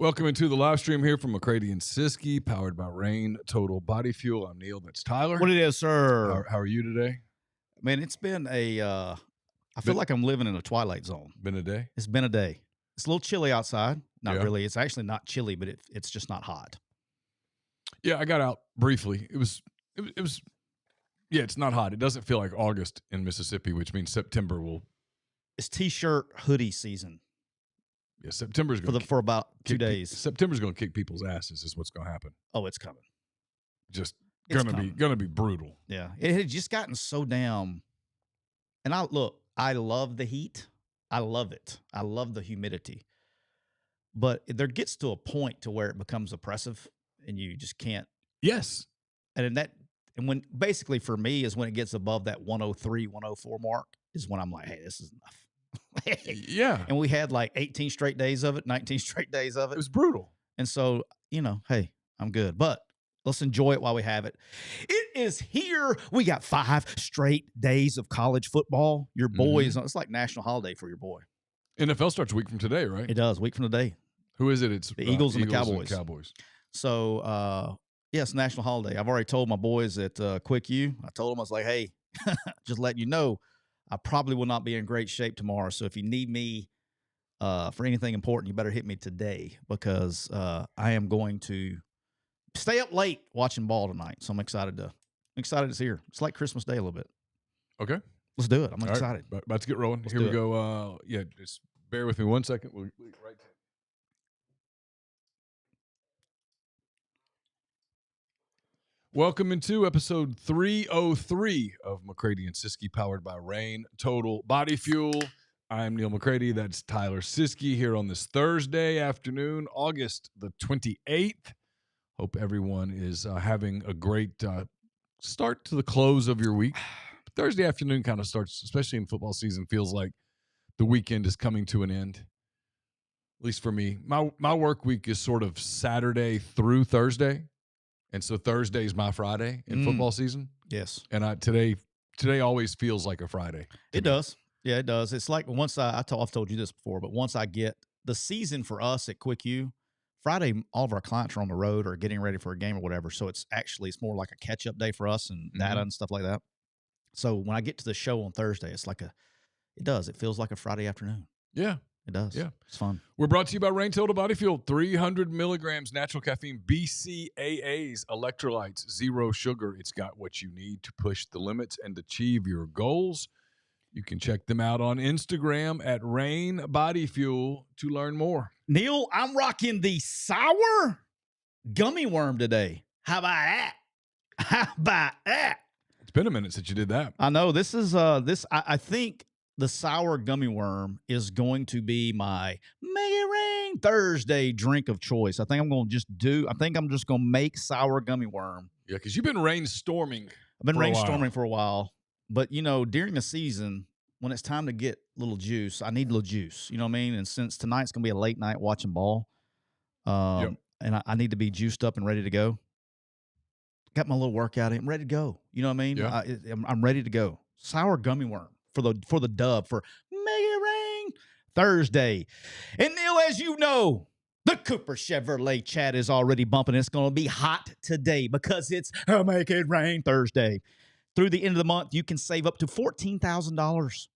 Welcome into the live stream here from McCready and Siskey, powered by Rain Total Body Fuel. I'm Neal. That's Tyler. What it is, sir? How are you today? Man, it's been I feel like I'm living in a twilight zone. Been a day? It's been a day. It's a little chilly outside. Not Yeah. really. It's actually not chilly, but it's just not hot. Yeah, I got out briefly. It was. Yeah, it's not hot. It doesn't feel like August in Mississippi, which means September will. It's t-shirt hoodie season. Yeah, September's going for about 2 days. September's going to kick people's asses. Is what's going to happen. Oh, it's coming. Just It's gonna be brutal. Yeah, it had just gotten so damn. And I love the heat. I love it. I love the humidity. But there gets to a point to where it becomes oppressive, and you just can't. Yes. And when basically for me is when it gets above that 103, 104 mark is when I'm like, hey, this is enough. Yeah. And we had like 18 straight days of it, 19 straight days of it. It was brutal. And so, hey, I'm good. But let's enjoy it while we have it. It is here. We got 5 straight days of college football. Your boys, it's like national holiday for your boy. NFL starts a week from today, right? It does, week from today. Who is it? It's the Eagles and the Cowboys. So, it's national holiday. I've already told my boys at Quick U. I told them, I was like, hey, just letting you know, I probably will not be in great shape tomorrow. So if you need me for anything important, you better hit me today because I am going to stay up late watching ball tonight. So I'm excited it's here. It's like Christmas Day a little bit. Okay. Let's do it. I'm excited. Right. About to get rolling. Let's here we go. Just bear with me 1 second. We'll right to Welcome into episode 303 of McCready and Siskey, powered by Rain Total Body Fuel. I'm Neal McCready. That's Tyler Siskey here on this Thursday afternoon, August the 28th. Hope everyone is having a great start to the close of your week. Thursday afternoon kind of starts, especially in football season, feels like the weekend is coming to an end. At least for me. My work week is sort of Saturday through Thursday. And so Thursday is my Friday in football season. Yes. And today always feels like a Friday. It does. Yeah, it does. It's like once I've told you this before, but once I get the season for us at Quick U, Friday, all of our clients are on the road or getting ready for a game or whatever. So it's more like a catch-up day for us and data and stuff like that. So when I get to the show on Thursday, it feels like a Friday afternoon. Yeah. It does. Yeah. It's fun. We're brought to you by Rain Total Body Fuel. 300 milligrams natural caffeine, BCAAs, electrolytes, zero sugar. It's got what you need to push the limits and achieve your goals. You can check them out on Instagram at Rain Body Fuel to learn more. Neal, I'm rocking the sour gummy worm today. How about that? It's been a minute since you did that. I know. This is I think the sour gummy worm is going to be my Make It Rain Thursday drink of choice. I think I'm just going to make sour gummy worm. Yeah, because you've been rainstorming. I've been rainstorming for a while. But, during the season, when it's time to get a little juice, I need a little juice. You know what I mean? And since tonight's going to be a late night watching ball, and I need to be juiced up and ready to go, got my little workout in. I'm ready to go. You know what I mean? Yeah. I'm ready to go. Sour gummy worm for the dub for Make It Rain Thursday. And Neal, as you know, the Cooper Chevrolet chat is already bumping. It's going to be hot today because it's a Make It Rain Thursday. Through the end of the month, you can save up to $500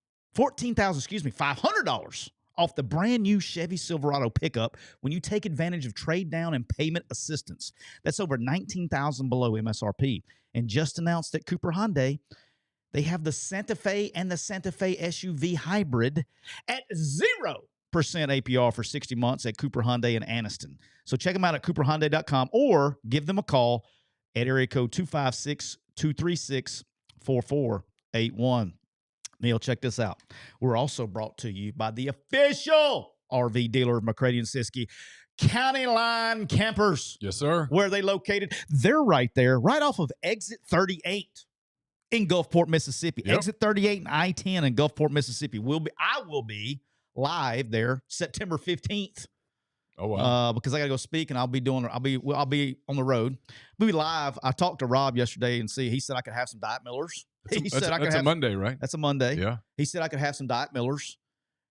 off the brand new Chevy Silverado pickup when you take advantage of trade down and payment assistance. That's over $19,000 below MSRP. And just announced at Cooper Hyundai, they have the Santa Fe and the Santa Fe SUV hybrid at 0% APR for 60 months at Cooper Hyundai in Anniston. So check them out at cooperhyundai.com or give them a call at area code 256-236-4481. Neal, check this out. We're also brought to you by the official RV dealer of McCready and Siskey, County Line Campers. Yes, sir. Where are they located? They're right there, right off of exit 38 in Gulfport, Mississippi. Yep. Exit 38 and I-10 in Gulfport, Mississippi. I will be live there September 15th. Oh wow! Because I got to go speak, and I'll be on the road. We'll be live. I talked to Rob yesterday, and he said I could have some Diet Millers. That's a Monday, right? That's a Monday. Yeah. He said I could have some Diet Millers.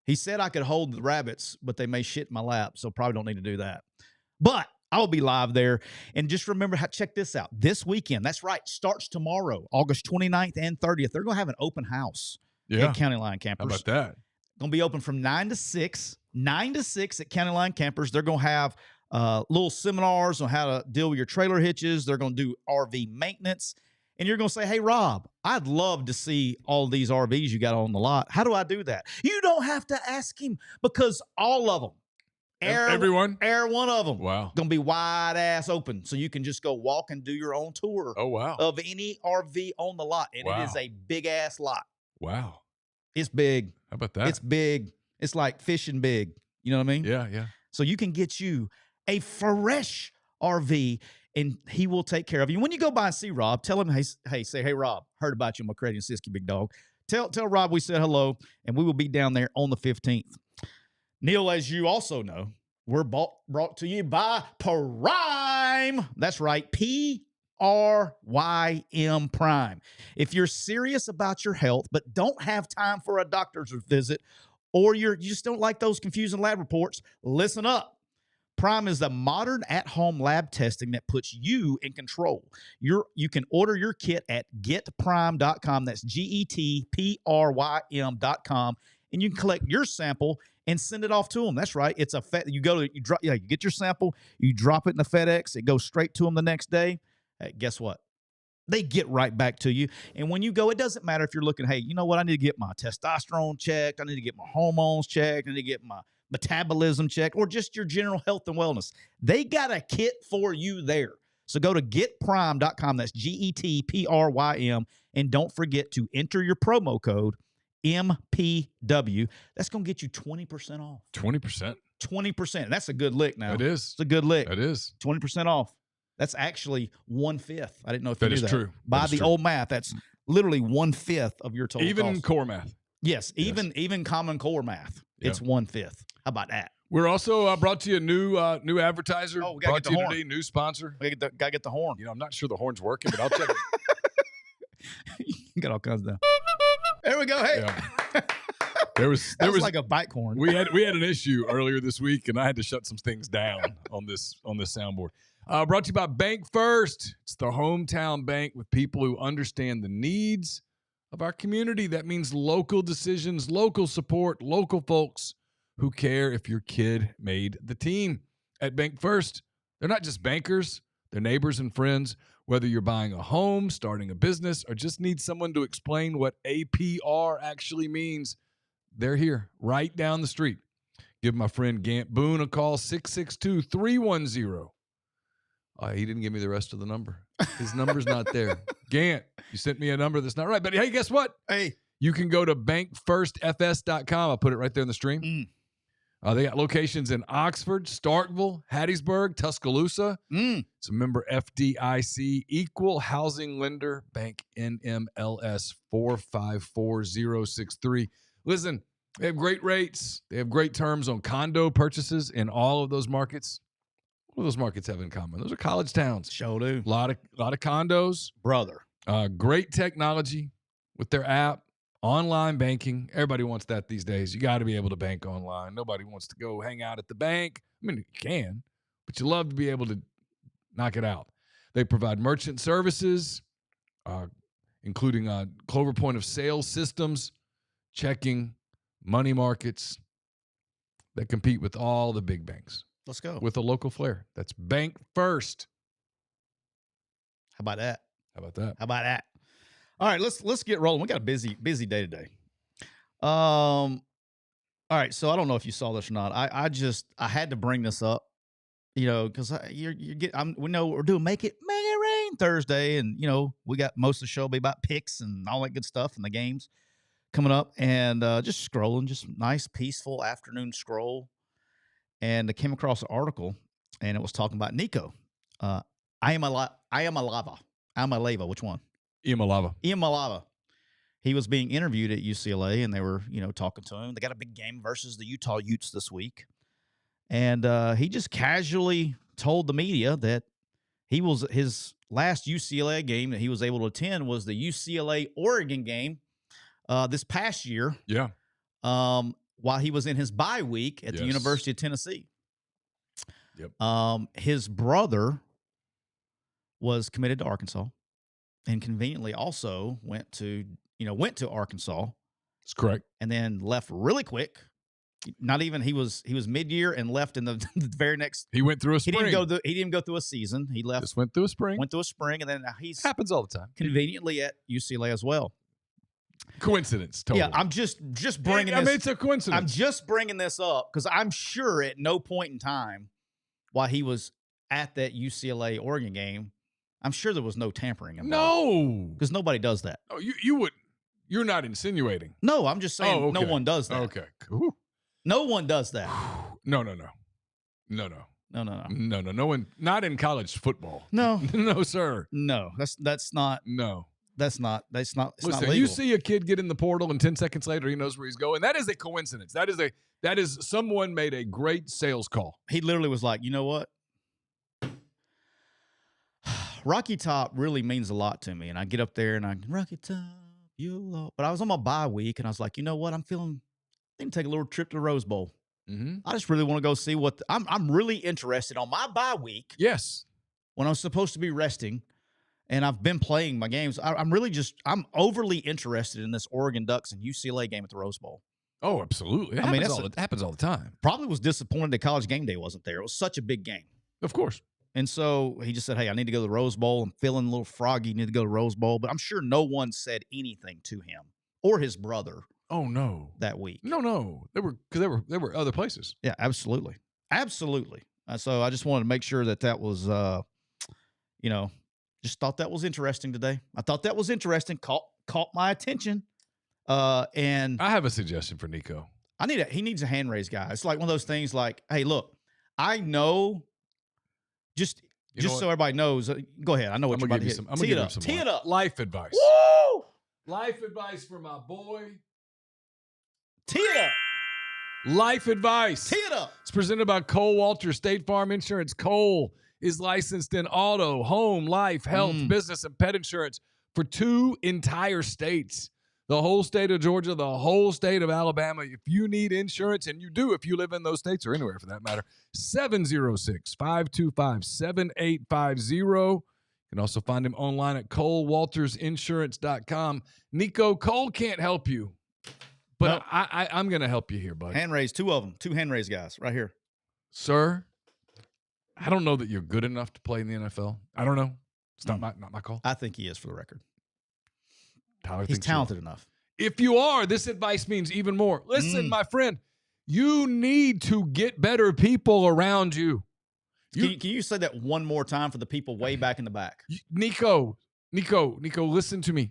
He said I could hold the rabbits, but they may shit in my lap, so probably don't need to do that. But I'll be live there. And just remember, check this out. This weekend, that's right, starts tomorrow, August 29th and 30th. They're going to have an open house at County Line Campers. How about that? Going to be open from 9 to 6. 9 to 6 at County Line Campers. They're going to have little seminars on how to deal with your trailer hitches. They're going to do RV maintenance. And you're going to say, hey, Rob, I'd love to see all these RVs you got on the lot. How do I do that? You don't have to ask him, because all of them, every one of them, wow, going to be wide ass open. So you can just go walk and do your own tour of any RV on the lot. And it is a big ass lot. Wow. It's big. How about that? It's big. It's like fishing big. You know what I mean? Yeah, yeah. So you can get you a fresh RV, and he will take care of you. When you go by and see Rob, tell him, hey, Rob, heard about you, McCready and Siskey, big dog. Tell Rob we said hello, and we will be down there on the 15th. Neal, as you also know, we're brought to you by Prime. That's right, PRYM Prime. If you're serious about your health but don't have time for a doctor's visit, or you just don't like those confusing lab reports, listen up. Prime is the modern at-home lab testing that puts you in control. You can order your kit at getprime.com. That's GETPRYM.com, and you can collect your sample and send it off to them. That's right. It's you get your sample, you drop it in the FedEx, it goes straight to them the next day. Hey, guess what? They get right back to you. And when you go, it doesn't matter if you're looking, hey, you know what? I need to get my testosterone checked. I need to get my hormones checked. I need to get my metabolism checked, or just your general health and wellness. They got a kit for you there. So go to getprime.com. That's GETPRYM. And don't forget to enter your promo code MPW. That's going to get you 20% off. 20%? 20%. That's a good lick now. It is. It's a good lick. It is. 20% off. That's actually 1/5. I didn't know if you knew that. That is true. By the old math, that's literally 1/5 of your total even cost. Core math. Yes, even common core math. Yep. It's 1/5. How about that? We're also brought to you a new advertiser. Oh, we gotta brought get to the you horn. today, new sponsor. We gotta get the horn. You know, I'm not sure the horn's working, but I'll check it. You got all kinds of. There we go. Hey, Yeah. There was like a bike horn. we had an issue earlier this week, and I had to shut some things down on this soundboard. Brought to you by Bank First. It's the hometown bank with people who understand the needs of our community. That means local decisions, local support, local folks who care if your kid made the team. At Bank First, they're not just bankers, they're neighbors and friends. Whether you're buying a home, starting a business, or just need someone to explain what APR actually means, they're here right down the street. Give my friend Gant Boone a call, 662-310. He didn't give me the rest of the number. His number's not there. Gant, you sent me a number that's not right. But hey, guess what? Hey, you can go to bankfirstfs.com. I'll put it right there in the stream. They got locations in Oxford, Starkville, Hattiesburg, Tuscaloosa. It's a member FDIC, equal housing lender, bank NMLS 454063. Listen, they have great rates. They have great terms on condo purchases in all of those markets. What do those markets have in common? Those are college towns. Sure do. A lot of condos. Brother. Great technology with their app. Online banking. Everybody wants that these days. You got to be able to bank online. Nobody wants to go hang out at the bank. I mean, you can, but you love to be able to knock it out. They provide merchant services, including Clover point of sale systems, checking, money markets that compete with all the big banks. Let's go. With a local flair. That's Bank First. How about that? How about that? How about that? All right, let's get rolling. We got a busy day today. All right, so I don't know if you saw this or not. I had to bring this up, you know, because we know we're doing Make It Rain Thursday, and you know we got most of the show will be about picks and all that good stuff and the games coming up, and just scrolling, just nice peaceful afternoon scroll, and I came across an article, and it was talking about Nico Iamaleava. Which one? Iamaleava. He was being interviewed at UCLA, and they were, you know, talking to him. They got a big game versus the Utah Utes this week. And he just casually told the media that his last UCLA game that he was able to attend was the UCLA-Oregon game this past year. Yeah. while he was in his bye week at the Yes. University of Tennessee. Yep. His brother was committed to Arkansas, and conveniently also went to Arkansas. That's correct. And then left really quick. Not even he was mid-year and left in the very next. He went through a spring. He didn't go through a season. He left. Just went through a spring. Went through a spring, and then now he's Happens all the time. conveniently at UCLA as well. Coincidence. Totally. Yeah, I'm just bringing. I this, mean, it's a coincidence. I'm just bringing this up because I'm sure at no point in time while he was at that UCLA Oregon game, I'm sure there was no tampering involved. No, because nobody does that. Oh, you wouldn't. You're not insinuating. No, I'm just saying no one does that. Okay. Ooh. No one does that. No. No. No one. Not in college football. No. No, sir. No. That's not. No. That's not. It's Listen, not legal. you see a kid get in the portal, and 10 seconds later he knows where he's going. That is a coincidence. That is someone made a great sales call. He literally was like, you know what? Rocky Top really means a lot to me, and I get up there and Rocky Top, you love. But I was on my bye week, and I was like, you know what? I need to take a little trip to the Rose Bowl. Mm-hmm. I just really want to go see what I'm really interested on my bye week. Yes. When I'm supposed to be resting, and I've been playing my games. I'm overly interested in this Oregon Ducks and UCLA game at the Rose Bowl. Oh, absolutely. It happens all the time. Probably was disappointed that College Game Day wasn't there. It was such a big game. Of course. And so he just said, hey, I need to go to the Rose Bowl. I'm feeling a little froggy. Need to go to the Rose Bowl. But I'm sure no one said anything to him or his brother. Oh, no. That week. No. There were other places. Yeah, absolutely. Absolutely. So I just wanted to make sure that was, just thought that was interesting today. I thought that was interesting. Caught my attention. And I have a suggestion for Nico. He needs a hand raise guy. It's like one of those things like, hey, look, I know, just so everybody knows. Go ahead. I know what you're about to hit. I'm going to give you some Tee it up. Life advice. Woo! Life advice for my boy. Tee it up. Life advice. Tee it up. It's presented by Cole Walters State Farm Insurance. Cole is licensed in auto, home, life, health, business, and pet insurance for 2 entire states. The whole state of Georgia, the whole state of Alabama. If you need insurance, and you do if you live in those states or anywhere for that matter, 706-525-7850. You can also find him online at ColeWaltersInsurance.com. Nico, Cole can't help you, but no. I'm going to help you here, bud. Hand raise, 2 of them. 2 hand raise guys right here. Sir, I don't know that you're good enough to play in the NFL. I don't know. It's not my call. I think he is, for the record. He's talented enough. If you are, this advice means even more. Listen, my friend, you need to get better people around you. Can you say that one more time for the people way back in the back? Nico, listen to me.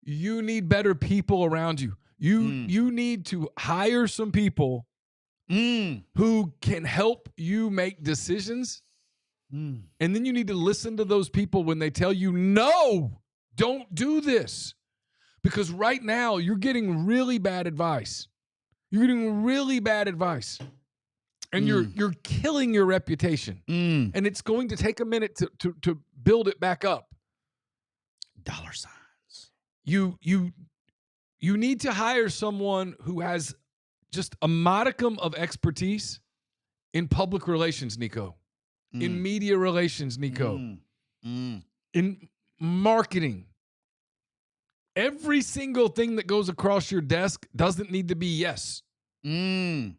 You need better people around you. You need to hire some people who can help you make decisions. And then you need to listen to those people when they tell you, no, don't do this. Because right now, you're getting really bad advice. You're getting really bad advice. And you're killing your reputation. And it's going to take a minute to build it back up. Dollar signs. You need to hire someone who has just a modicum of expertise in public relations, Nico. In media relations, Nico. In marketing. Every single thing that goes across your desk doesn't need to be yes. You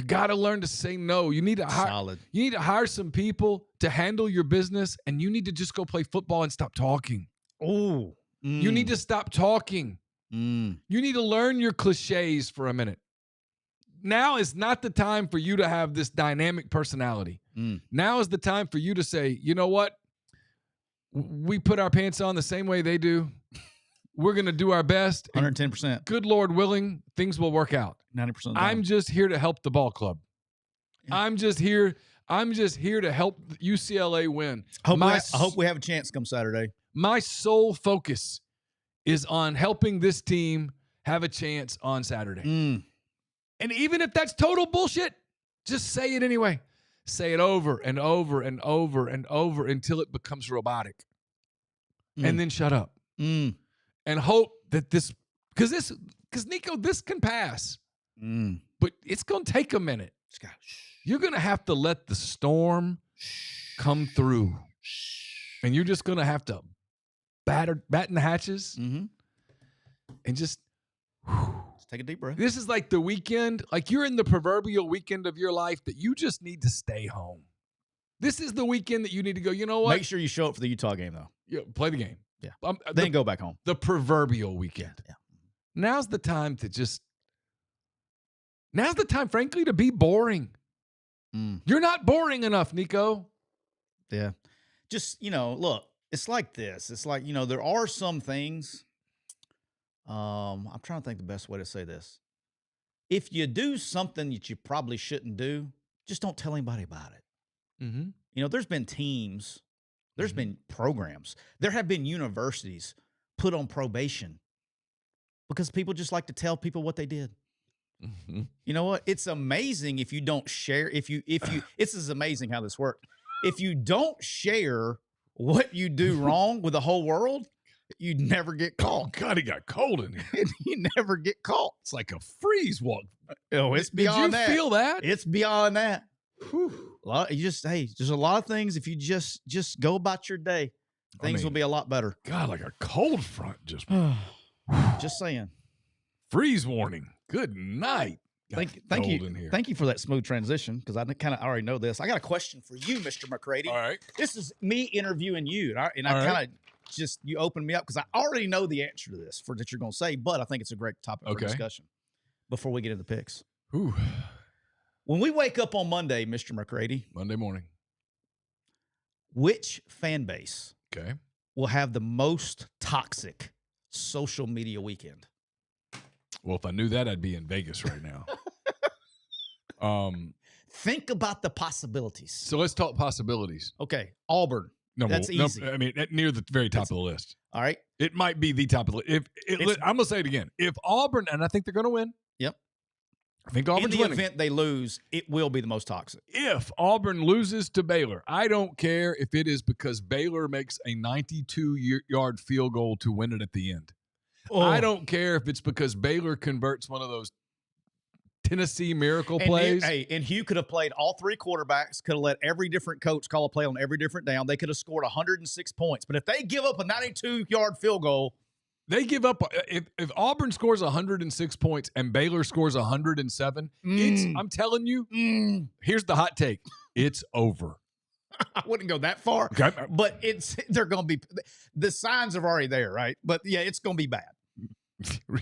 got to learn to say no. You need to hire some people to handle your business, and you need to just go play football and stop talking. You need to stop talking. You need to learn your cliches for a minute. Now is not the time for you to have this dynamic personality. Now is the time for you to say, you know what? We put our pants on the same way they do. We're going to do our best. 110%. Good Lord willing, things will work out. 90%. I'm just here to help the ball club. Yeah. I'm just here to help UCLA win. I hope we have a chance come Saturday. My sole focus is on helping this team have a chance on Saturday. And even if that's total bullshit, just say it anyway. Say it over and over and over and over until it becomes robotic. And then shut up. And hope that because Nico, this can pass. but it's going to take a minute. You're going to have to let the storm come through. And you're just going to have to batten the hatches and just take a deep breath. This is like the weekend. Like you're in the proverbial weekend of your life that you just need to stay home. This is the weekend that you need to go, you know what? Make sure you show up for the Utah game, though. Yeah, play the game. Yeah. Then go back home. The proverbial weekend. Yeah. Now's the time, frankly, to be boring. You're not boring enough, Nico. Yeah. Just, look, it's like this. It's like, there are some things. I'm trying to think the best way to say this. If you do something that you probably shouldn't do, just don't tell anybody about it. There's been teams, there's been programs, there have been universities put on probation because people just like to tell people what they did. You know what? It's amazing if you don't share. This is amazing how this works. If you don't share what you do wrong with the whole world, you never get caught. Oh, God, it got cold in here. You never get caught. It's like a freeze walk. Oh, it's beyond that. Did you feel that? It's beyond that. There's a lot of things. If you just go about your day, things will be a lot better. God, like a cold front just saying. Freeze warning. Good night. Thank you for that smooth transition because I kind of already know this. I got a question for you, Mr. McCready. All right. This is me interviewing you, and I kind of you opened me up because I already know the answer to this that you're going to say, but I think it's a great topic for discussion before we get into the picks. Ooh. When we wake up on Monday, Mr. McCready. Monday morning. Which fan base okay. will have the most toxic social media weekend? Well, if I knew that, I'd be in Vegas right now. Think about the possibilities. So let's talk possibilities. Okay. Auburn. That's easy. I mean, near the very top of the list. All right. It might be the top of the list. I'm going to say it again. If Auburn, and I think they're going to win. Yep. I think Auburn's in the winning. event they lose, it will be the most toxic. If Auburn loses to Baylor, I don't care if it is because Baylor makes a 92-yard field goal to win it at the end. Oh. I don't care if it's because Baylor converts one of those Tennessee miracle plays. And Hugh could have played all three quarterbacks, could have let every different coach call a play on every different down. They could have scored 106 points. But if they give up a 92-yard field goal, they give up. If Auburn scores 106 points and Baylor scores 107, I'm telling you, here's the hot take. It's over. I wouldn't go that far, okay. But they're going to be – the signs are already there, right? But, yeah, it's going to be bad.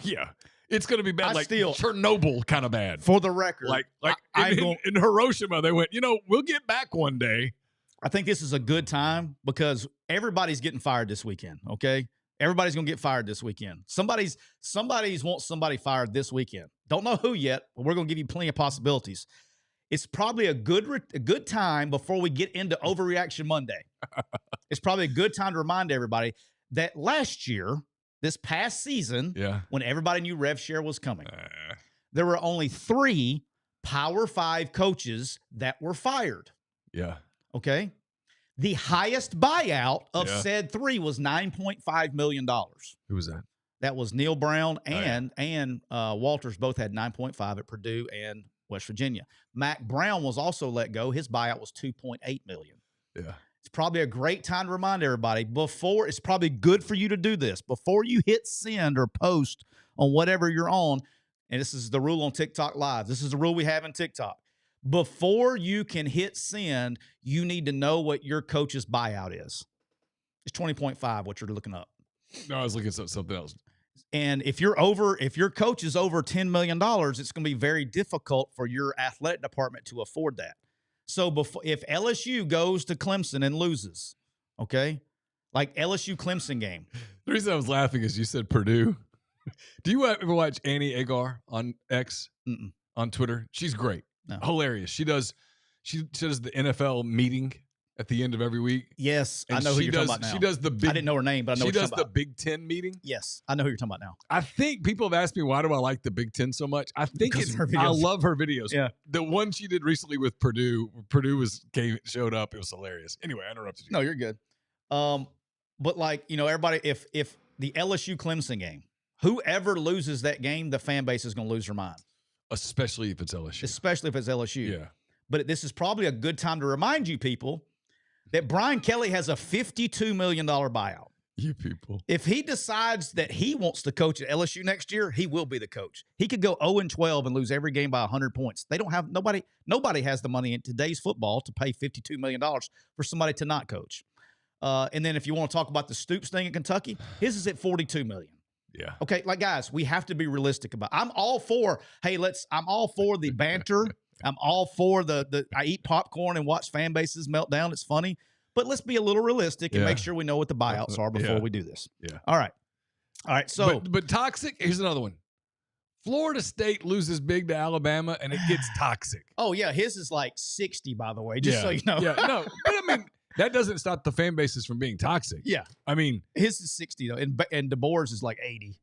Yeah. It's going to be bad, Chernobyl kind of bad. For the record. In Hiroshima, they went, we'll get back one day. I think this is a good time because everybody's getting fired this weekend, okay? Everybody's going to get fired this weekend. Somebody's wants somebody fired this weekend. Don't know who yet, but we're going to give you plenty of possibilities. It's probably a good time before we get into Overreaction Monday. It's probably a good time to remind everybody that last year, this past season, when everybody knew RevShare was coming, there were only 3 Power 5 coaches that were fired. Yeah. Okay? The highest buyout of said 3 was $9.5 million. Who was that? That was Neal Brown and Walters both had 9.5 at Purdue and West Virginia. Mac Brown was also let go. His buyout was $2.8 million. Yeah. It's probably a great time to remind everybody it's probably good for you to do this before you hit send or post on whatever you're on. And this is the rule on TikTok Live. This is the rule we have in TikTok. Before you can hit send, you need to know what your coach's buyout is. It's 20.5, what you're looking up. No, I was looking at something else. And if your coach is over $10 million, it's going to be very difficult for your athletic department to afford that. So if LSU goes to Clemson and loses, okay, like LSU Clemson game. The reason I was laughing is you said Purdue. Do you ever watch Annie Agar on X on Twitter? She's great. No. Hilarious. She does the NFL meeting at the end of every week. Yes, and I know who you're talking about now. She does the big. I didn't know her name, but I know what you're talking about. She does the Big Ten meeting. Yes, I know who you're talking about now. I think people have asked me why do I like the Big Ten so much. I think I love her videos. Yeah, the one she did recently with Purdue. Showed up. It was hilarious. Anyway, I interrupted you. No, you're good. But everybody, if the LSU Clemson game, whoever loses that game, the fan base is going to lose their mind. especially if it's LSU. Especially if it's LSU. Yeah. But this is probably a good time to remind you people that Brian Kelly has a $52 million buyout. You people. If he decides that he wants to coach at LSU next year, he will be the coach. He could go 0-12 and lose every game by 100 points. They don't have nobody has the money in today's football to pay $52 million for somebody to not coach. And then if you want to talk about the Stoops thing in Kentucky, his is at $42 million. Yeah. Okay, like guys, we have to be realistic about. I'm all for the banter. I'm all for the I eat popcorn and watch fan bases melt down. It's funny. But let's be a little realistic and make sure we know what the buyouts are before we do this. Yeah. All right. So, but toxic. Here's another one. Florida State loses big to Alabama, and it gets toxic. Oh yeah, his is like 60, by the way. Just so you know. Yeah. No, but I mean that doesn't stop the fan bases from being toxic. Yeah. I mean his is 60 though, and DeBoer's is like 80.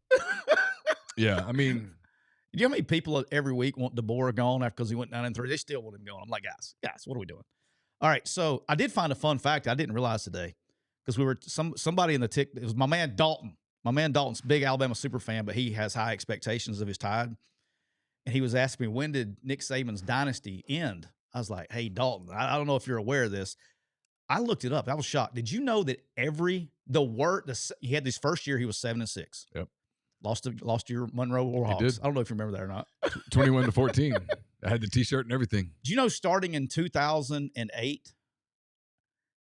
Yeah. I mean, you know how many people every week want DeBoer gone after because he went 9-3? They still want him gone. I'm like, guys, what are we doing? All right, so I did find a fun fact I didn't realize today because we were somebody in the tick. It was my man Dalton. My man Dalton's a big Alabama super fan, but he has high expectations of his Tide. And he was asking me, when did Nick Saban's dynasty end? I was like, hey, Dalton, I don't know if you're aware of this. I looked it up. I was shocked. Did you know that he had this first year he was 7-6. Yep. Lost to your Monroe Warhawks. I don't know if you remember that or not. 21-14. I had the T-shirt and everything. Do you know starting in 2008,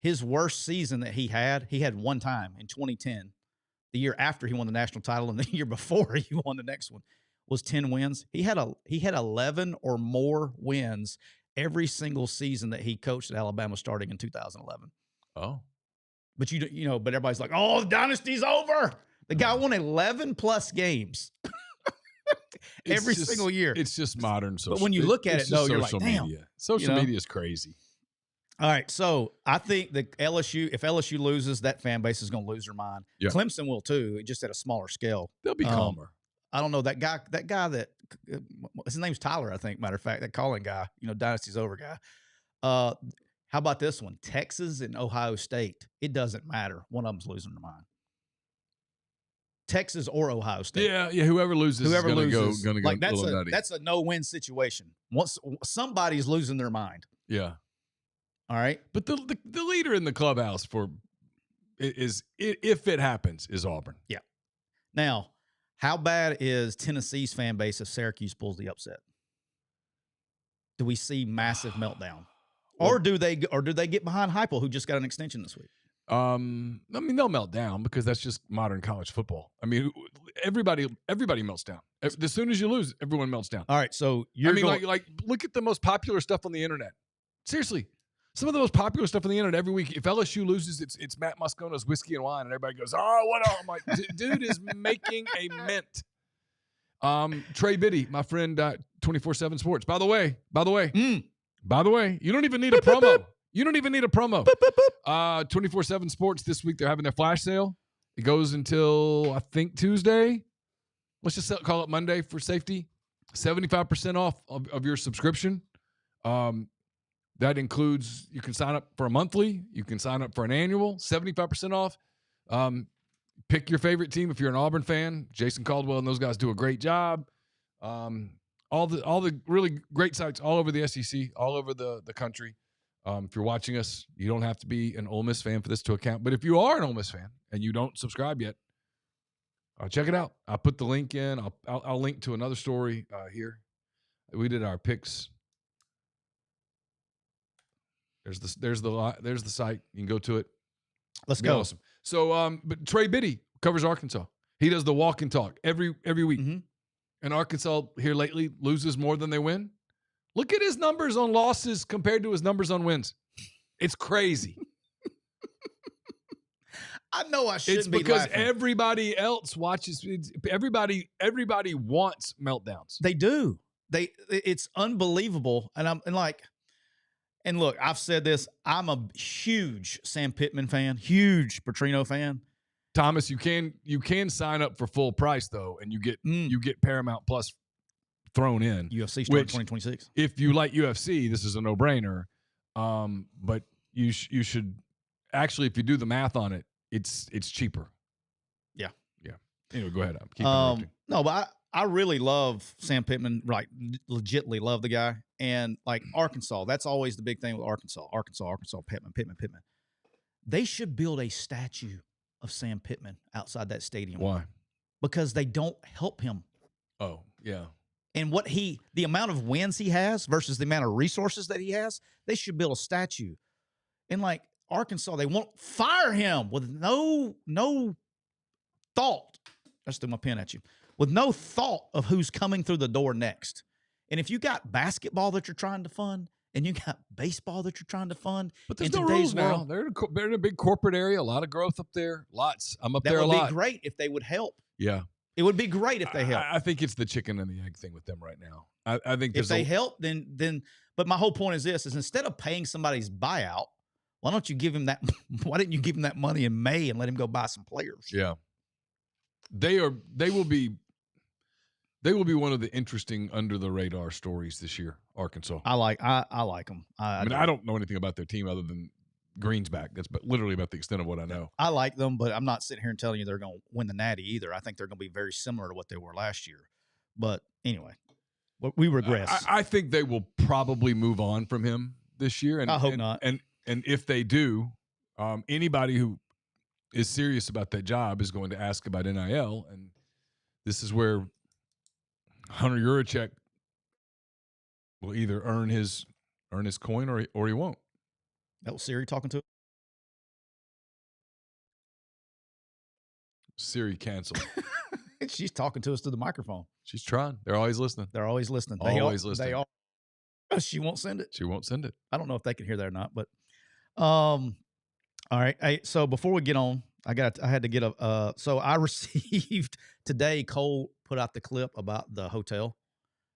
his worst season that he had one time in 2010, the year after he won the national title and the year before he won the next one, was 10 wins. He had 11 or more wins every single season that he coached at Alabama starting in 2011. Oh. But but everybody's like, "Oh, the dynasty's over." The guy won 11 plus games. Every single year. It's just modern social. But when you look at it, though, you're like, damn. Media. Social media is crazy. All right, so I think that if LSU loses, that fan base is going to lose their mind. Yeah. Clemson will too, just at a smaller scale. They'll be calmer. I don't know that guy that his name's Tyler, I think. Matter of fact, that calling guy, Dynasty's over guy. How about this one? Texas and Ohio State. It doesn't matter. One of them's losing their mind. Texas or Ohio State. Yeah. Whoever loses is going to go like a little nutty. That's a no-win situation. Once somebody's losing their mind. Yeah. All right. But the leader in the clubhouse if it happens, is Auburn. Yeah. Now, how bad is Tennessee's fan base if Syracuse pulls the upset? Do we see massive meltdown, or do they get behind Heupel, who just got an extension this week? I mean, they'll melt down because that's just modern college football. I mean, everybody melts down. As soon as you lose, everyone melts down. All right, so like look at the most popular stuff on the internet. Seriously, some of the most popular stuff on the internet every week. If LSU loses, it's Matt Moscona's Whiskey and Wine, and everybody goes, "Oh, what?" I'm like, dude is making a mint. Trey Biddy, my friend, 24/7 Sports. By the way, you don't even need a promo. You don't even need a promo. 24/7 Sports this week, they're having their flash sale. It goes until, I think, Tuesday. Let's just call it Monday for safety. 75% off of your subscription. That includes, you can sign up for a monthly. You can sign up for an annual. 75% off. Pick your favorite team if you're an Auburn fan. Jason Caldwell and those guys do a great job. All the really great sites all over the SEC, all over the country. If you're watching us, you don't have to be an Ole Miss fan for this to account. But if you are an Ole Miss fan and you don't subscribe yet, check it out. I'll put the link in. I'll link to another story here. We did our picks. There's the site. You can go to it. Let's go. Awesome. So, but Trey Biddy covers Arkansas. He does the walk and talk every week. Mm-hmm. And Arkansas here lately loses more than they win. Look at his numbers on losses compared to his numbers on wins. It's crazy. I know I shouldn't be because laughing. Everybody else watches. Everybody wants meltdowns. They do. It's unbelievable. And look, I've said this. I'm a huge Sam Pittman fan, huge Petrino fan. Thomas, you can sign up for full price though, and you get Paramount Plus thrown in. UFC starting 2026. If you like UFC, this is a no-brainer. But you should actually, if you do the math on it, it's cheaper. Yeah. Anyway, go ahead. Keep interrupting. No, but I really love Sam Pittman, like legitimately love the guy. And like Arkansas, that's always the big thing with Arkansas, Pittman. They should build a statue of Sam Pittman outside that stadium. Why? Because they don't help him. Oh, yeah. And the amount of wins he has versus the amount of resources that he has, they should build a statue. And like Arkansas, they won't fire him with no thought. I just threw my pen at you. With no thought of who's coming through the door next. And if you got basketball that you're trying to fund, and you got baseball that you're trying to fund, but there's no rules now. They're in a big corporate area, a lot of growth up there. Lots. I'm up there a lot. That would be great if they would help. Yeah. It would be great if they help. I think it's the chicken and the egg thing with them right now. I think if they help, then. But my whole point is this: is instead of paying somebody's buyout, why don't you give him that? Why didn't you give him that money in May and let him go buy some players? Yeah. They will be one of the interesting under the radar stories this year. Arkansas. I like them. I mean, I don't know anything about their team other than Green's back. That's literally about the extent of what I know. I like them, but I'm not sitting here and telling you they're going to win the Natty either. I think they're going to be very similar to what they were last year. But anyway, we regress. I think they will probably move on from him this year. And I hope not. And if they do, anybody who is serious about that job is going to ask about NIL, and this is where Hunter Yurachek will either earn his coin or he won't. That was Siri talking to it? Siri canceled. She's talking to us through the microphone. She's trying. They're always listening. They're always listening. They are. She won't send it. She won't send it. I don't know if they can hear that or not, but all right. Hey, so before we get on, I had to get so I received today, Cole put out the clip about the hotel,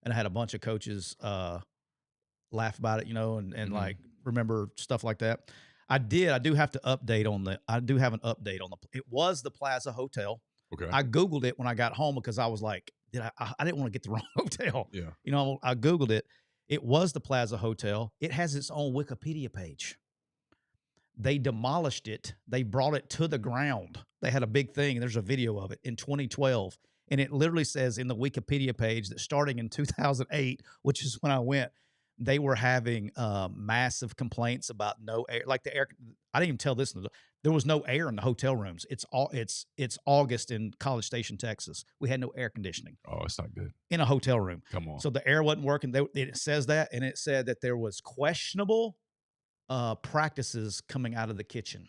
and I had a bunch of coaches laugh about it, and like remember stuff like that. I do have to update on I do have an update on it was the Plaza Hotel. Okay. I Googled it when I got home because I was like, I didn't want to get the wrong hotel. Yeah. I Googled it. It was the Plaza Hotel. It has its own Wikipedia page. They demolished it. They brought it to the ground. They had a big thing. There's a video of it in 2012. And it literally says in the Wikipedia page that starting in 2008, which is when I went, they were having massive complaints about no air. Like the air, I didn't even tell this. There was no air in the hotel rooms. It's August in College Station, Texas. We had no air conditioning. Oh, it's not good. In a hotel room. Come on. So the air wasn't working. It says that, and it said that there was questionable practices coming out of the kitchen.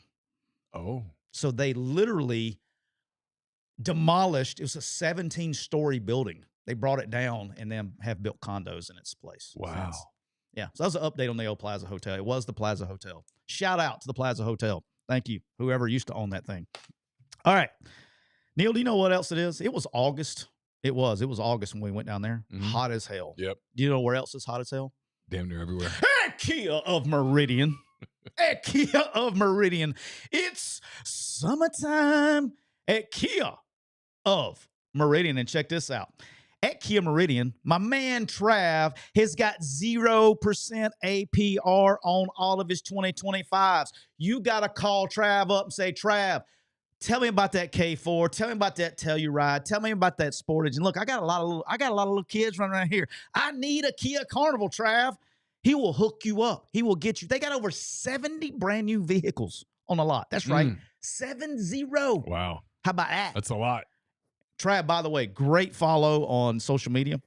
Oh. So they literally demolished. It was a 17-story building. They brought it down and then have built condos in its place. Wow. Yeah. So that was an update on the old Plaza Hotel. It was the Plaza Hotel. Shout out to the Plaza Hotel. Thank you, whoever used to own that thing. All right. Neal, do you know what else it is? It was August. It was August when we went down there. Mm-hmm. Hot as hell. Yep. Do you know where else is hot as hell? Damn near everywhere. At Kia of Meridian. At Kia of Meridian. It's summertime at Kia of Meridian. And check this out. At Kia Meridian, my man Trav has got 0% APR on all of his 2025s. You got to call Trav up and say, Trav, tell me about that K4. Tell me about that Telluride. Tell me about that Sportage. And look, I got a lot of little kids running around here. I need a Kia Carnival, Trav. He will hook you up. He will get you. They got over 70 brand new vehicles on the lot. That's right. 70. Wow. How about that? That's a lot. Trav, by the way, great follow on social media.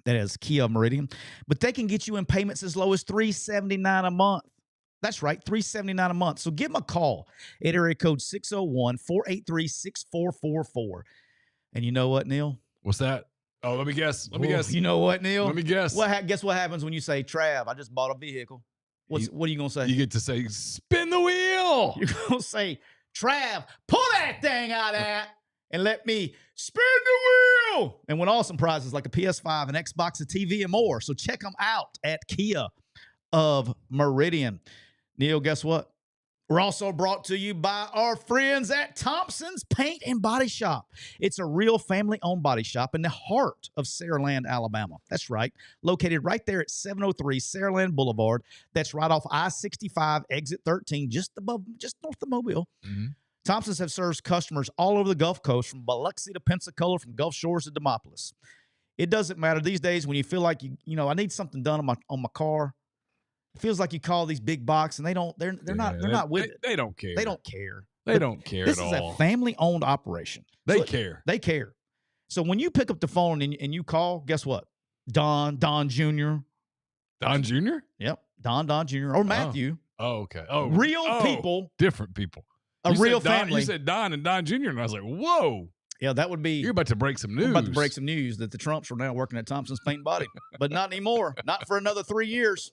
That is Kia Meridian. But they can get you in payments as low as $379 a month. That's right, $379 a month. So give them a call at area code 601-483-6444. And you know what, Neal? What's that? Oh, let me guess. You know what, Neal? Let me guess. Guess what happens when you say, Trav, I just bought a vehicle? What are you going to say? You get to say, spin the wheel. You're going to say, Trav, pull that thing out of that. And let me spin the wheel and win awesome prizes like a PS5, an Xbox, a TV, and more. So check them out at Kia of Meridian. Neal, guess what? We're also brought to you by our friends at Thompson's Paint and Body Shop. It's a real family-owned body shop in the heart of Saraland, Alabama. That's right. Located right there at 703 Saraland Boulevard. That's right off I-65, exit 13, just north of Mobile. Mm-hmm. Thompson's have served customers all over the Gulf Coast, from Biloxi to Pensacola, from Gulf Shores to Demopolis. It doesn't matter these days when you feel like I need something done on my car. It feels like you call these big box and they're not with it. They don't care. They don't care. They don't care at all. This is a family-owned operation. They care. They care. So when you pick up the phone and you call, guess what? Don Jr. Don Jr.? Yep. Don Jr. or Matthew. Oh, okay. Oh, real people. Different people. A real family. You said Don and Don Jr., and I was like, whoa. Yeah, that would be. You're about to break some news. I'm about to break some news that the Trumps are now working at Thompson's Paint and Body, but not anymore. Not for another 3 years.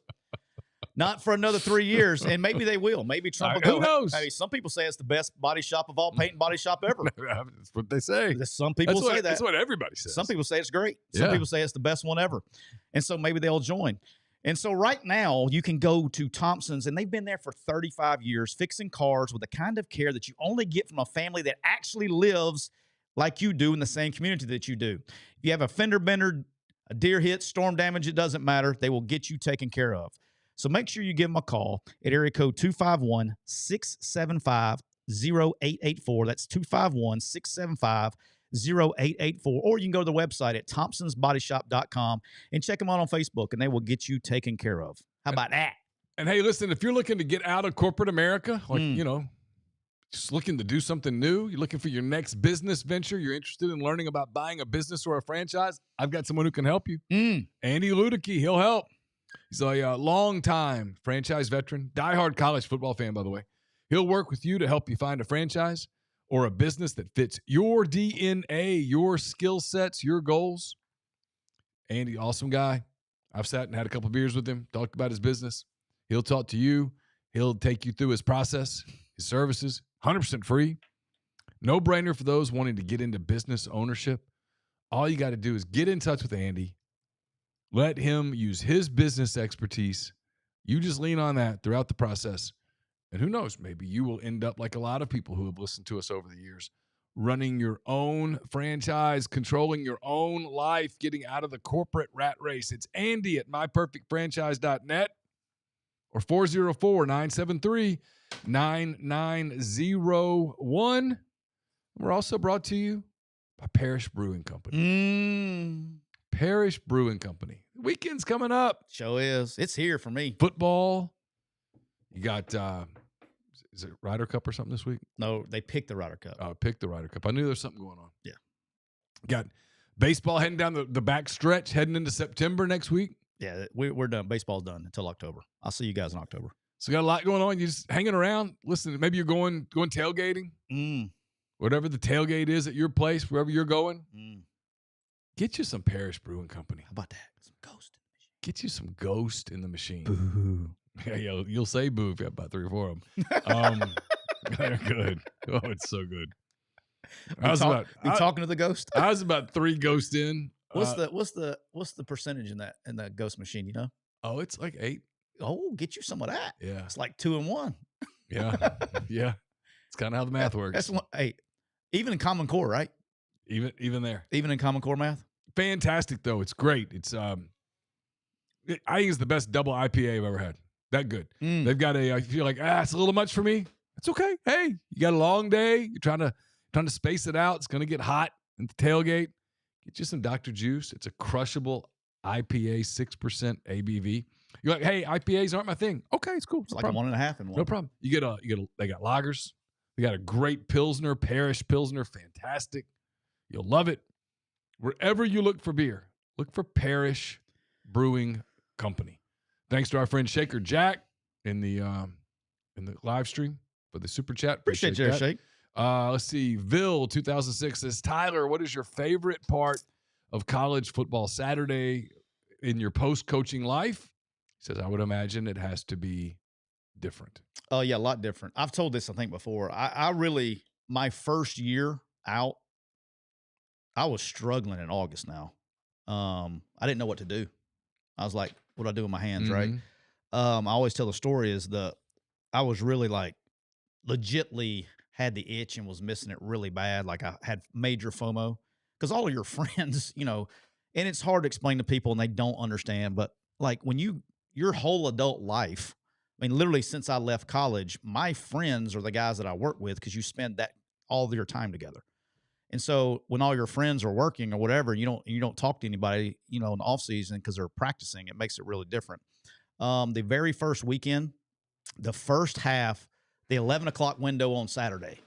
Not for another 3 years, and maybe they will. Maybe Trump will go. Who knows? I mean, some people say it's the best body shop of all, paint and body shop ever. That's what they say. Some people say that. That's what everybody says. Some people say it's great. Some people say it's the best one ever, and so maybe they'll join. And so right now you can go to Thompson's, and they've been there for 35 years, fixing cars with the kind of care that you only get from a family that actually lives like you do in the same community that you do. If you have a fender bender, a deer hit, storm damage, it doesn't matter. They will get you taken care of. So make sure you give them a call at area code 251-675-0884. That's 251-675-0884. Or you can go to the website at thompsonsbodyshop.com and check them out on Facebook, and they will get you taken care of. How about that? And hey, listen, if you're looking to get out of corporate America, like, just looking to do something new, you're looking for your next business venture, you're interested in learning about buying a business or a franchise, I've got someone who can help you. Andy Ludicky, he'll help. He's a long-time franchise veteran, diehard college football fan, by the way. He'll work with you to help you find a franchise or a business that fits your DNA, your skill sets, your goals. Andy, awesome guy. I've sat and had a couple of beers with him, talked about his business. He'll talk to you. He'll take you through his process, his services, 100% free. No brainer for those wanting to get into business ownership. All you got to do is get in touch with Andy. Let him use his business expertise. You just lean on that throughout the process. And who knows, maybe you will end up like a lot of people who have listened to us over the years, running your own franchise, controlling your own life, getting out of the corporate rat race. It's Andy at myperfectfranchise.net or 404-973-9901. We're also brought to you by Parish Brewing Company. Parish Brewing Company. Weekend's coming up. Show is. It's here for me. Football. You got, is it Ryder Cup or something this week? No, they picked the Ryder Cup. Oh, picked the Ryder Cup. I knew there was something going on. Yeah. Got baseball heading down the back stretch, heading into September next week. Yeah, we're done. Baseball's done until October. I'll see you guys in October. So got a lot going on. You're just hanging around. Listen, maybe you're going tailgating. Whatever the tailgate is at your place, wherever you're going. Get you some Parish Brewing Company. How about that? Some Ghost in the machine. Get you some Ghost in the machine. Boo. Yeah, you'll say boo if you have about 3 or 4 of them. They're good. Oh, it's so good. You talking to the Ghost? I was about 3 Ghosts in. What's the percentage in that Ghost machine? You know? Oh, it's like 8. Oh, get you some of that. Yeah, it's like 2 and 1. Yeah, yeah. It's kind of how the math works. That's one. Hey, even in Common Core, right? Even there. Even in Common Core math. Fantastic though. It's great. It's I think it's the best double IPA I've ever had. That good. They've got I feel like it's a little much for me. It's okay. Hey, you got a long day. You're trying to space it out. It's gonna get hot at the tailgate. Get you some Dr. Juice. It's a crushable IPA, 6% ABV. You're like, hey, IPAs aren't my thing. Okay, it's cool. It's like 1.5 in one. No problem. They got lagers. They got a great Pilsner, Parish Pilsner, fantastic. You'll love it. Wherever you look for beer, look for Parish Brewing Company. Thanks to our friend Shaker Jack in the live stream for the super chat. Appreciate you, Shake. Let's see. Ville 2006 says, Tyler, what is your favorite part of college football Saturday in your post-coaching life? He says, I would imagine it has to be different. Oh, yeah, a lot different. I've told this, I think, before. I really, my first year out, I was struggling in August now. I didn't know what to do. I was like, what do I do with my hands, right? I always tell the story is I was really like legitly had the itch and was missing it really bad. Like I had major FOMO because all of your friends, and it's hard to explain to people and they don't understand. But like when your whole adult life I mean, literally since I left college, my friends are the guys that I work with because you spend all your time together. And so when all your friends are working or whatever, you don't talk to anybody, in the off season because they're practicing. It makes it really different. The very first weekend, the first half, the 11 o'clock window on Saturday,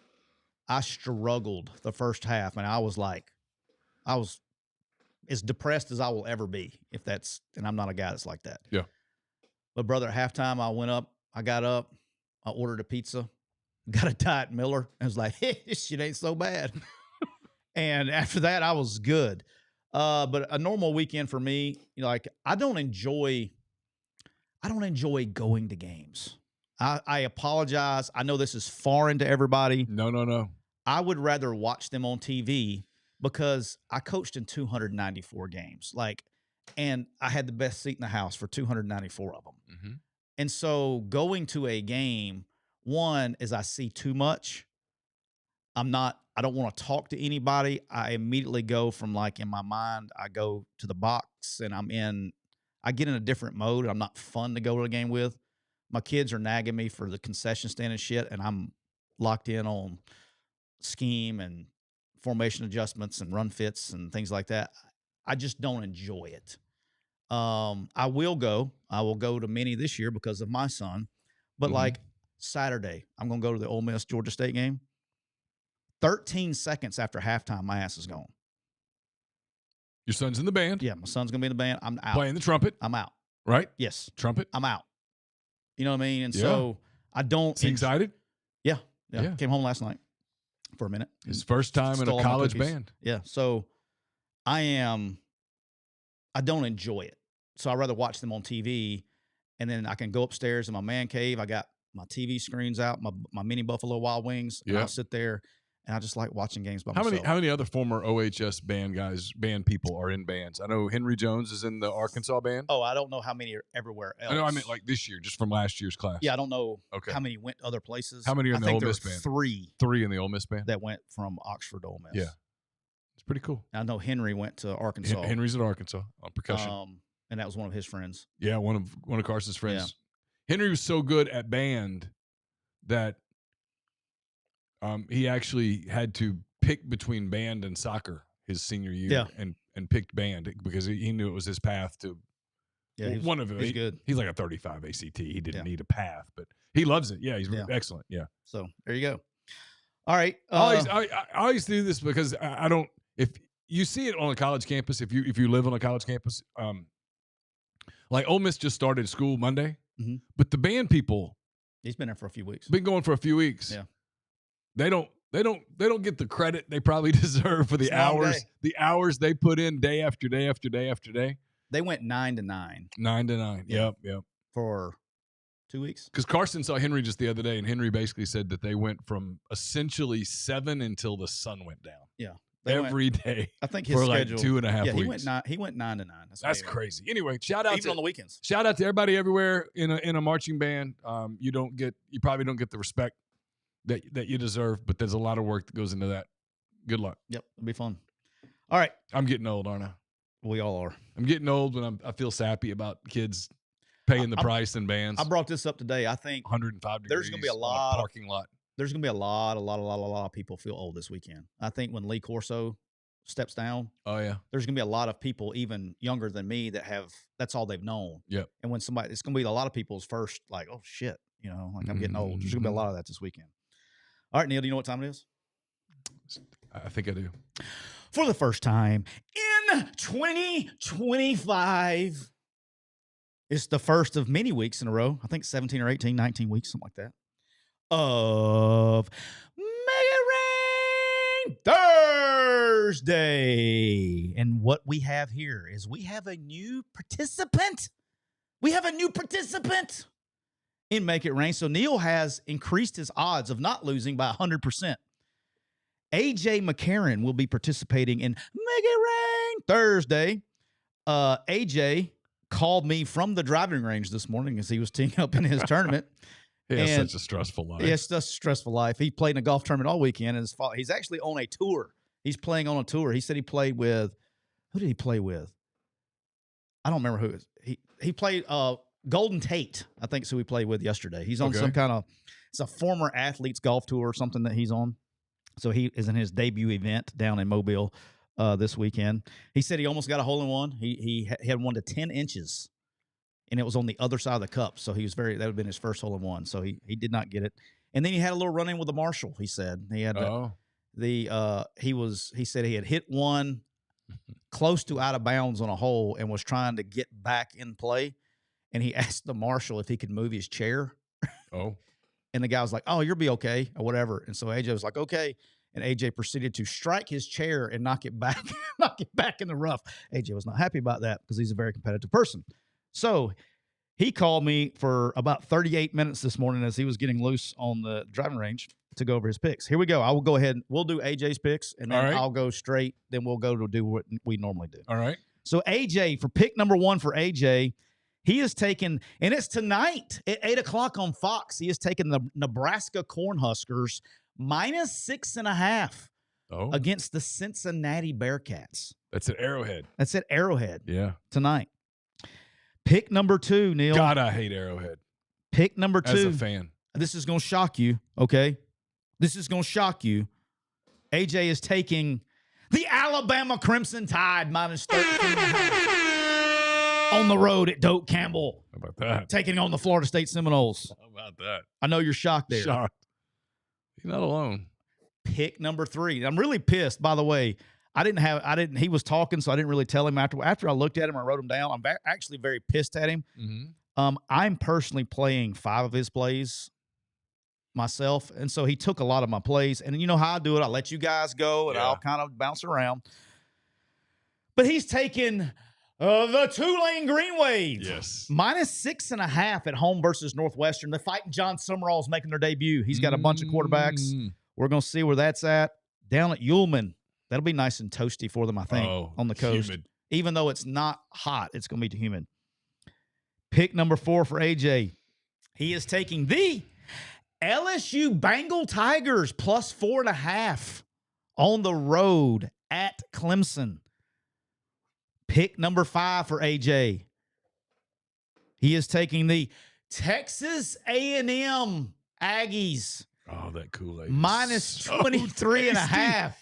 I struggled the first half, and I was as depressed as I will ever be, and I'm not a guy that's like that. Yeah. But brother, at halftime, I got up, I ordered a pizza, got a Diet Miller, and was like, hey, this shit ain't so bad. And after that, I was good. But a normal weekend for me, I don't enjoy going to games. I apologize. I know this is foreign to everybody. No. I would rather watch them on TV because I coached in 294 games. And I had the best seat in the house for 294 of them. Mm-hmm. And so going to a game, one is I see too much. I don't want to talk to anybody. I immediately go from in my mind, I go to the box and I get in a different mode. I'm not fun to go to a game with. My kids are nagging me for the concession stand and shit. And I'm locked in on scheme and formation adjustments and run fits and things like that. I just don't enjoy it. I will go to many this year because of my son, but Saturday, I'm going to go to the Ole Miss Georgia State game. 13 seconds after halftime, my ass is gone. Your son's in the band. Yeah, my son's going to be in the band. I'm out. Playing the trumpet. I'm out. Right? Yes. Trumpet. I'm out. You know what I mean? And so I don't. Is he excited? Yeah. Came home last night for a minute. His first time in a college band. Yeah. So I don't enjoy it. So I'd rather watch them on TV, and then I can go upstairs in my man cave. I got my TV screens out, my mini Buffalo Wild Wings, and I'll sit there, and I just like watching games by myself. How many other former OHS band people are in bands? I know Henry Jones is in the Arkansas band. Oh, I don't know how many are everywhere else. I meant this year, just from last year's class. Yeah, I don't know how many went other places. How many are in the Ole Miss band? Three in the Ole Miss band that went from Oxford to Ole Miss. Yeah, it's pretty cool. I know Henry went to Arkansas. Henry's at Arkansas on percussion. And that was one of his friends. Yeah, one of Carson's friends. Yeah. Henry was so good at band that he actually had to pick between band and soccer his senior year, and picked band because he knew it was his path to. Yeah, one of them. He's good. He's like a 35 ACT. He didn't need a path, but he loves it. Yeah, he's excellent. Yeah. So there you go. All right. I always do this because I don't. If you see it on a college campus, if you live on a college campus, like Ole Miss just started school Monday, but the band people, he's been there for a few weeks. Been going for a few weeks. Yeah. They don't get the credit they probably deserve for the hours they put in day after day after day after day. They went 9 to 9. 9 to 9. Yep. For 2 weeks. Because Carson saw Henry just the other day, and Henry basically said that they went from essentially 7 until the sun went down. Yeah. Every day. I think his for schedule, 2.5 weeks. He went 9 to 9. That's crazy. Anyway, shout out even on the weekends. Shout out to everybody everywhere in a marching band. You probably don't get the respect that you deserve, but there's a lot of work that goes into that. Good luck. Yep, it'll be fun. All right. I'm getting old, aren't I? We all are. I'm getting old when I feel sappy about kids paying the price in bands. I brought this up today. I think 105 degrees. There's going to be a lot parking lot. There's going to be a lot of people feel old this weekend. I think when Lee Corso steps down, there's going to be a lot of people even younger than me that's all they've known. Yep. And when it's going to be a lot of people's first, oh shit, I'm getting old. There's going to be a lot of that this weekend. All right, Neal, do you know what time it is? I think I do. For the first time in 2025, it's the first of many weeks in a row. I think 17 or 18, 19 weeks, something like that, of Make It Rain Thursday. And what we have here is we have a new participant. In Make It Rain. So Neal has increased his odds of not losing by 100%. AJ McCarron will be participating in Make It Rain Thursday. AJ called me from the driving range this morning as he was teeing up in his tournament. He has such a stressful life. Yeah, it's just a stressful life. He played in a golf tournament all weekend, and he's actually on a tour. He's playing on a tour. He said he played with – who did he play with? I don't remember who. He played Golden Tate, I think, is who we played with yesterday. He's on some kind of, it's a former athletes golf tour or something that he's on. So he is in his debut event down in Mobile this weekend. He said he almost got a hole in one. He had one to 10 inches, and it was on the other side of the cup. So he was that would have been his first hole in one. So he did not get it. And then he had a little run in with the marshal. He said he had he said he had hit one close to out of bounds on a hole and was trying to get back in play. And he asked the marshal if he could move his chair. Oh. And the guy was like, "Oh, you'll be okay," or whatever. And so AJ was like, "Okay." And AJ proceeded to strike his chair and knock it back in the rough. AJ was not happy about that because he's a very competitive person. So he called me for about 38 minutes this morning as he was getting loose on the driving range to go over his picks. Here we go. I will go ahead. We'll do AJ's picks, and then I'll go straight. Then we'll go to do what we normally do. All right. So AJ, for pick number 1 for AJ, he is taking, and it's tonight at 8 o'clock on Fox. He is taking the Nebraska Cornhuskers -6.5 against the Cincinnati Bearcats. That's at Arrowhead. Yeah. Tonight. Pick number 2, Neal. God, I hate Arrowhead. Pick number 2. As a fan. This is going to shock you, okay? This is going to shock you. AJ is taking the Alabama Crimson Tide -13.5 on the road at Doak Campbell. How about that? Taking on the Florida State Seminoles. How about that? I know you're shocked there. Shocked. You're not alone. Pick number 3. I'm really pissed, by the way. He was talking, so I didn't really tell him after I looked at him, I wrote him down. I'm actually very pissed at him. Mm-hmm. I'm personally playing 5 of his plays myself, and so he took a lot of my plays. And you know how I do it. I let you guys go, and I'll kind of bounce around. But he's taking the Tulane Green Waves. Yes. -6.5 at home versus Northwestern. The Fighting John Summerall's making their debut. He's got a bunch of quarterbacks. We're going to see where that's at. Down at Ullman. That'll be nice and toasty for them, I think, on the coast. Humid. Even though it's not hot, it's going to be too humid. Pick number 4 for AJ. He is taking the LSU Bengal Tigers +4.5 on the road at Clemson. Pick number 5 for AJ. He is taking the Texas A&M Aggies. Oh, that Kool-Aid. -23.5.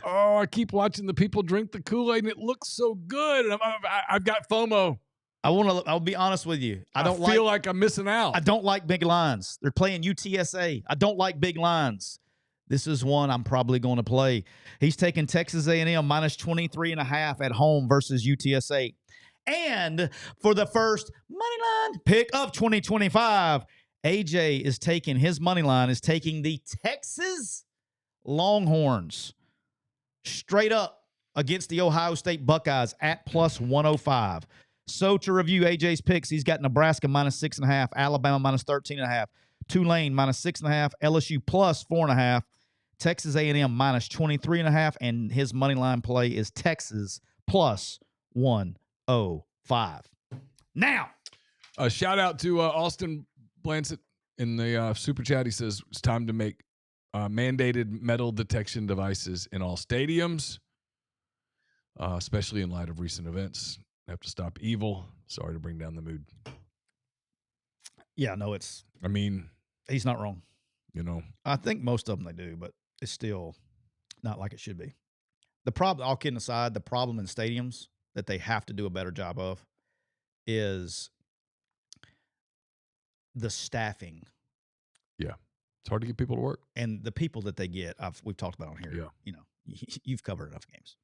Oh, I keep watching the people drink the Kool-Aid, and it looks so good. And I've got FOMO. I'll be honest with you. I feel like I'm missing out. I don't like big lines. They're playing UTSA. I don't like big lines. This is one I'm probably going to play. He's taking Texas A&M -23.5 at home versus UTSA. And for the first money line pick of 2025, AJ is taking his money line, is taking the Texas Longhorns straight up against the Ohio State Buckeyes at +105. So to review AJ's picks, he's got Nebraska -6.5, Alabama -13.5, Tulane -6.5, LSU +4.5, Texas A&M -23.5, and his money line play is Texas +105. Now, a shout out to Austin Blancett in the super chat. He says it's time to make mandated metal detection devices in all stadiums, especially in light of recent events. Have to stop evil. Sorry to bring down the mood. Yeah, no, he's not wrong. You know, I think most of them they do, but it's still not like it should be. The problem, all kidding aside, the problem in stadiums that they have to do a better job of is the staffing. Yeah, it's hard to get people to work, and the people that they get. We've talked about on here. Yeah, you know, you've covered enough games.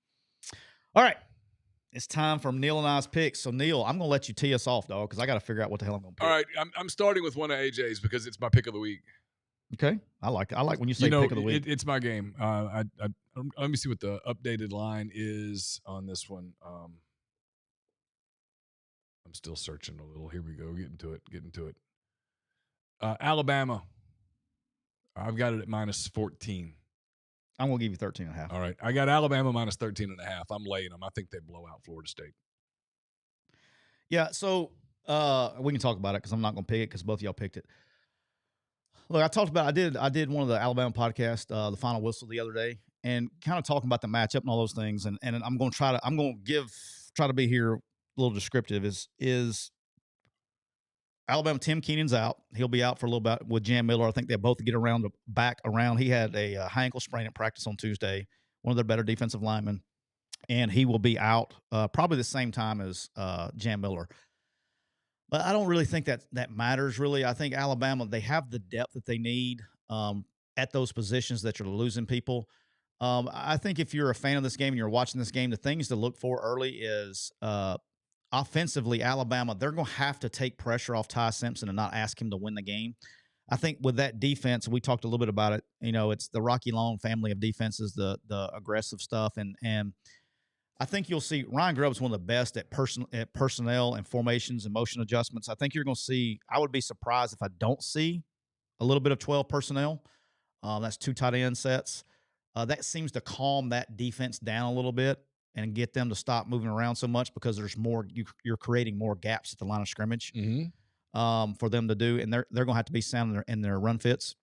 All right. It's time for Neal and I's picks. So, Neal, I'm going to let you tee us off, dog, because I got to figure out what the hell I'm going to pick. All right. I'm starting with one of AJ's because it's my pick of the week. Okay. I like when you say pick of the week. It's my game. Let me see what the updated line is on this one. I'm still searching a little. Here we go. Getting to it. Alabama. I've got it at -14. I'm going to give you 13.5. All right. I got Alabama -13.5. I'm laying them. I think they blow out Florida State. Yeah, so we can talk about it because I'm not going to pick it because both of y'all picked it. Look, I talked about I did one of the Alabama podcasts, the Final Whistle, the other day, and kind of talking about the matchup and all those things. And I'm going to try to be here a little descriptive. Is Alabama, Tim Keenan's out. He'll be out for a little bit with Jan Miller. I think they both get back around. He had a high ankle sprain at practice on Tuesday, one of their better defensive linemen, and he will be out probably the same time as Jan Miller. But I don't really think that matters, really. I think Alabama, they have the depth that they need at those positions that you're losing people. I think if you're a fan of this game and you're watching this game, the things to look for early is offensively, Alabama, they're going to have to take pressure off Ty Simpson and not ask him to win the game. I think with that defense, we talked a little bit about it. It's the Rocky Long family of defenses, the aggressive stuff, and I think you'll see Ryan Grubb's one of the best at personnel and formations and motion adjustments. I think you're going to see. I would be surprised if I don't see a little bit of 12 personnel. That's 2 tight end sets. That seems to calm that defense down a little bit and get them to stop moving around so much because there's more. You're creating more gaps at the line of scrimmage for them to do, and they're going to have to be sound in their run fits.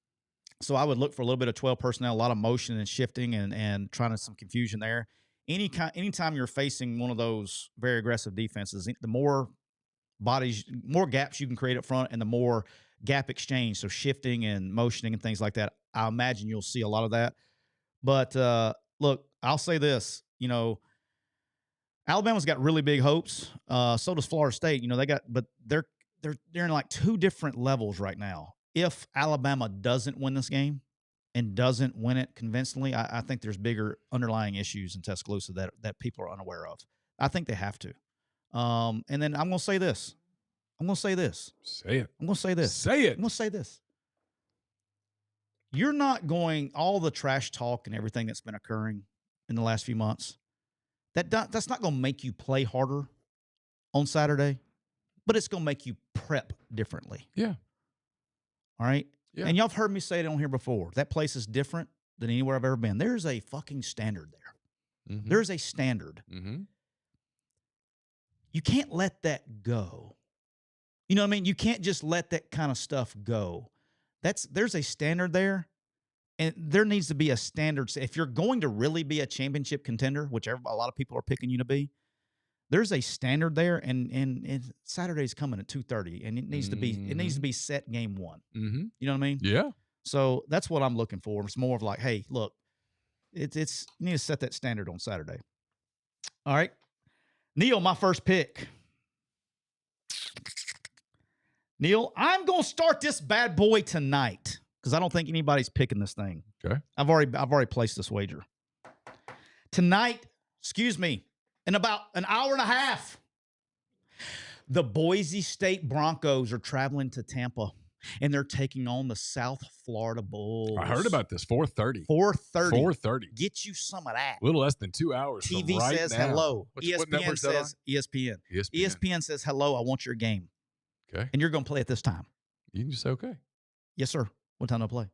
So I would look for a little bit of 12 personnel, a lot of motion and shifting, and trying to some confusion there. Anytime you're facing one of those very aggressive defenses, the more gaps you can create up front, and the more gap exchange, so shifting and motioning and things like that. I imagine you'll see a lot of that. But look, I'll say this: Alabama's got really big hopes. So does Florida State. But they're in like 2 different levels right now. If Alabama doesn't win this game and doesn't win it convincingly, I think there's bigger underlying issues in Tuscaloosa that people are unaware of. I think they have to. And then I'm going to say this. Say it. I'm going to say this. Say it. I'm going to say this. You're not going all the trash talk and everything that's been occurring in the last few months. That's not going to make you play harder on Saturday, but it's going to make you prep differently. Yeah. All right? Yeah. And y'all have heard me say it on here before. That place is different than anywhere I've ever been. There's a fucking standard there. Mm-hmm. There's a standard. Mm-hmm. You can't let that go. You know what I mean? You can't just let that kind of stuff go. There's a standard there, and there needs to be a standard. If you're going to really be a championship contender, which a lot of people are picking you to be, there's a standard there, and Saturday's coming at 2:30, and it needs to be set game 1. Mm-hmm. You know what I mean? Yeah. So that's what I'm looking for. It's more of like, hey, look, it's you need to set that standard on Saturday. All right, Neal, my first pick. Neal, I'm going to start this bad boy tonight because I don't think anybody's picking this thing. Okay. I've already placed this wager. Tonight, in about an hour and a half, the Boise State Broncos are traveling to Tampa, and they're taking on the South Florida Bulls. I heard about this. 4:30. 4:30. Get you some of that. A little less than 2 hours. TV from right says now. hello. What ESPN says ESPN. ESPN says hello. I want your game. Okay. And you're going to play at this time. You can just say okay. Yes, sir. What time do I play?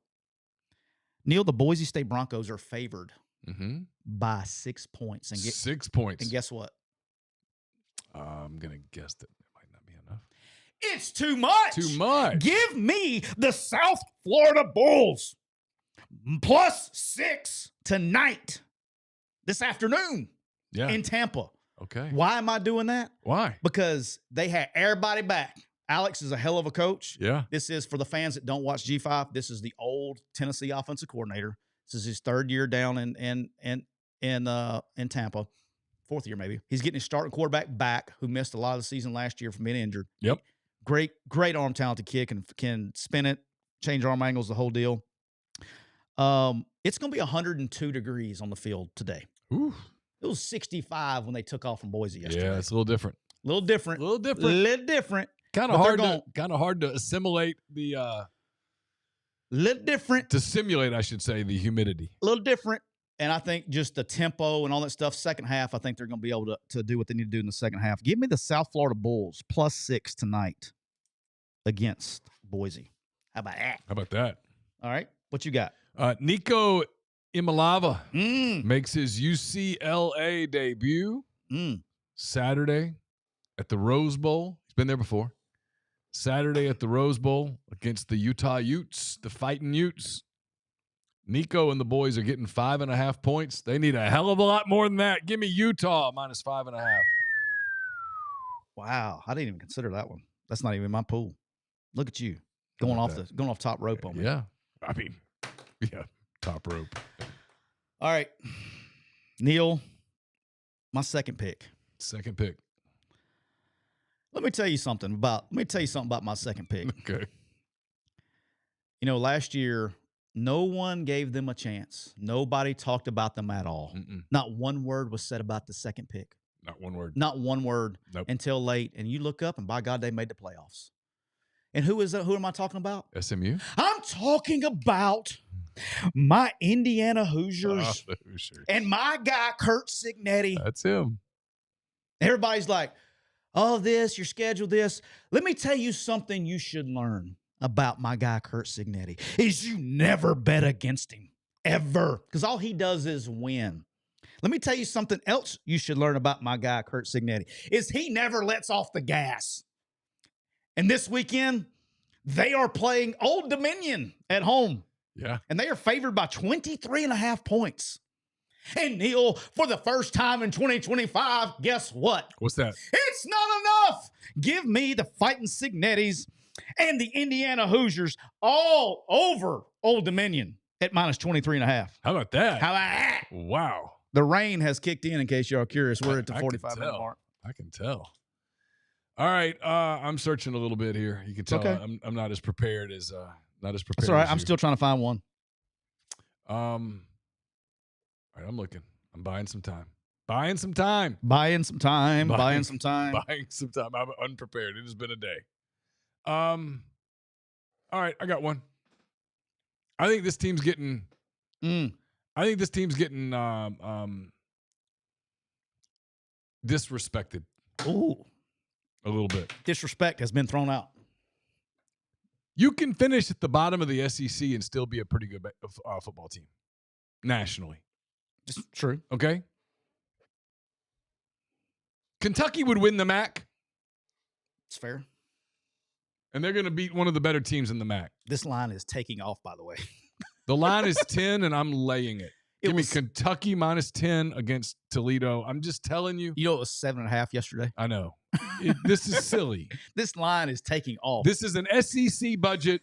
Neal, the Boise State Broncos are favored by 6 points. 6 points. And guess what? I'm going to guess that it might not be enough. It's too much. Too much. Give me the South Florida Bulls +6 tonight, this afternoon in Tampa. Okay. Why am I doing that? Why? Because they had everybody back. Alex is a hell of a coach. Yeah. This is, for the fans that don't watch G5, this is the old Tennessee offensive coordinator. This is his 3rd year down in Tampa. 4th year, maybe. He's getting his starting quarterback back, who missed a lot of the season last year from being injured. Yep. Great arm talented kid, can spin it, change arm angles, the whole deal. It's going to be 102 degrees on the field today. Ooh. It was 65 when they took off from Boise yesterday. Yeah, it's a little different. Little different. Kind of hard to assimilate the little different. To simulate, I should say, the humidity. A little different. And I think just the tempo and all that stuff, second half, I think they're going to be able to do what they need to do in the second half. Give me the South Florida Bulls +6 tonight against Boise. How about that? All right. What you got? Nico Iamaleava makes his UCLA debut Saturday at the Rose Bowl. He's been there before. Saturday at the Rose Bowl against the Utah Utes, the Fighting Utes. Nico and the boys are getting 5.5 points. They need a hell of a lot more than that. Give me Utah -5.5. Wow. I didn't even consider that one. That's not even my pool. Look at you How going about off top rope on me. Yeah. I mean, yeah, top rope. All right, Neal, my second pick. Second pick. Let me tell you something about my second pick. Okay. You know, last year, no one gave them a chance. Nobody talked about them at all. Mm-mm. Not one word was said about the second pick. Not one word. Not one word Nope. until late. And you look up, and by God, they made the playoffs. And who is that? Who am I talking about? SMU? I'm talking about my Indiana Hoosiers The Hoosiers. and my guy, Curt Cignetti. That's him. Everybody's like, oh, your schedule, this. Let me tell you something you should learn about my guy, Curt Cignetti, is you never bet against him, ever, because all he does is win. Let me tell you something else you should learn about my guy, Curt Cignetti, is he never lets off the gas. And this weekend, they are playing Old Dominion at home. Yeah. And they are favored by 23.5 points. And Neal, for the first time in 2025, guess what? What's that? It's not enough. Give me the Fighting Cignettis and the Indiana Hoosiers all over Old Dominion at minus 23.5. How about that? How about that? Wow. The rain has kicked in case you're curious. We're at the 45-minute mark. I can tell. All right. I'm searching a little bit here. You can tell Okay. I'm not as prepared as prepared. That's all right. as I'm you. still trying to find one. All right, I'm looking. I'm buying some time. Buying some time. Buying some time. Buying some time. Buying some time. I'm unprepared. It has been a day. All right, I got one. I think this team's getting disrespected Ooh. a little bit. Disrespect has been thrown out. You can finish at the bottom of the SEC and still be a pretty good football team nationally. It's true. Okay? Kentucky would win the MAC, It's fair. and they're going to beat one of the better teams in the MAC. This line is taking off, by the way. The line is 10, and I'm laying it. Give me Kentucky minus 10 against Toledo. I'm just telling you. You know, it was 7.5 yesterday. I know. This is silly. This line is taking off. This is an SEC budget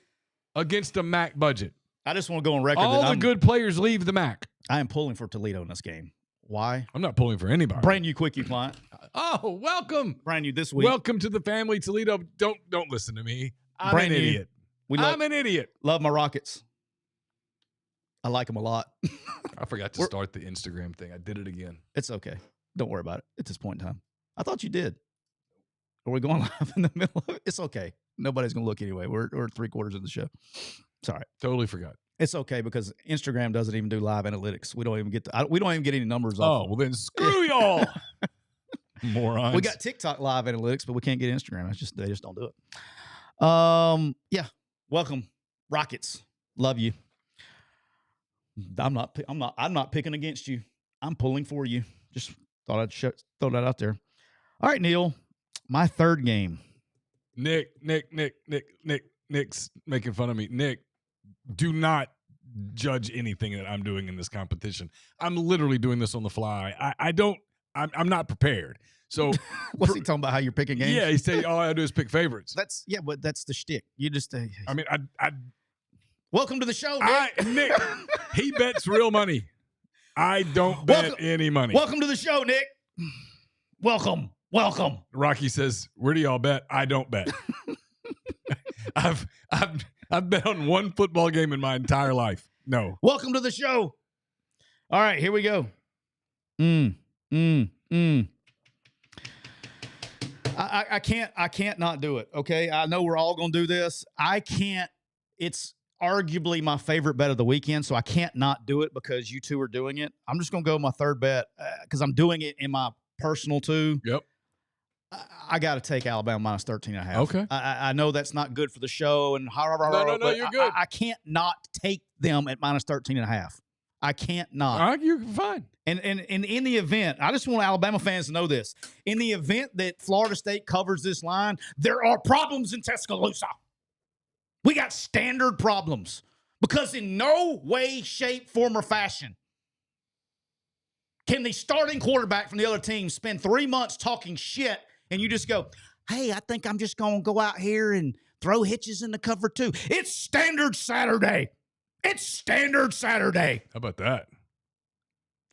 against a MAC budget. I just want to go on record. All that the good players leave the MAC. I am pulling for Toledo in this game. Why? I'm not pulling for anybody. Brand new quickie client. Oh, welcome. Brand new this week. Welcome to the family, Toledo. Don't listen to me. I'm Brand an new. idiot. I'm an idiot. Love my Rockets. I like them a lot. I forgot to start the Instagram thing. I did it again. It's okay. Don't worry about it at this point in time. I thought you did. Are we going live in the middle of it? It's okay. Nobody's going to look anyway. We're 3/4 of the show. Sorry. Totally forgot. It's okay because Instagram doesn't even do live analytics. We don't even get any numbers Oh, off. well then screw y'all. Morons. We got TikTok live analytics, but we can't get Instagram. They just don't do it. Yeah. Welcome, Rockets. Love you. I'm not picking against you. I'm pulling for you. Just thought I'd throw that out there. All right, Neal. My third game. Nick's making fun of me. Nick, do not judge anything that I'm doing in this competition. I'm literally doing this on the fly. I'm not prepared. So what's he talking about? How you're picking games? Yeah, he said all I do is pick favorites. But that's the shtick. You just. I mean, welcome to the show, Nick. Nick, he bets real money. I don't bet any money. Welcome to the show, Nick. Welcome. Rocky says, "Where do y'all bet?" I don't bet. I've bet on one football game in my entire life. No. Welcome to the show. All right, here we go. I can't not do it. Okay, I know we're all gonna do this. I can't. It's arguably my favorite bet of the weekend, so I can't not do it because you two are doing it. I'm just gonna go with my third bet because I'm doing it in my personal too. Yep. I got to take Alabama minus 13.5. Okay. I know that's not good for the show and however. No, you're good. I can't not take them at minus 13.5. I can't not. You're fine. And in the event, I just want Alabama fans to know this. In the event that Florida State covers this line, there are problems in Tuscaloosa. We got standard problems because in no way, shape, form, or fashion can the starting quarterback from the other team spend 3 months talking shit and you just go, hey, I think I'm just going to go out here and Throw hitches in the cover too. It's standard Saturday. It's standard Saturday. How about that?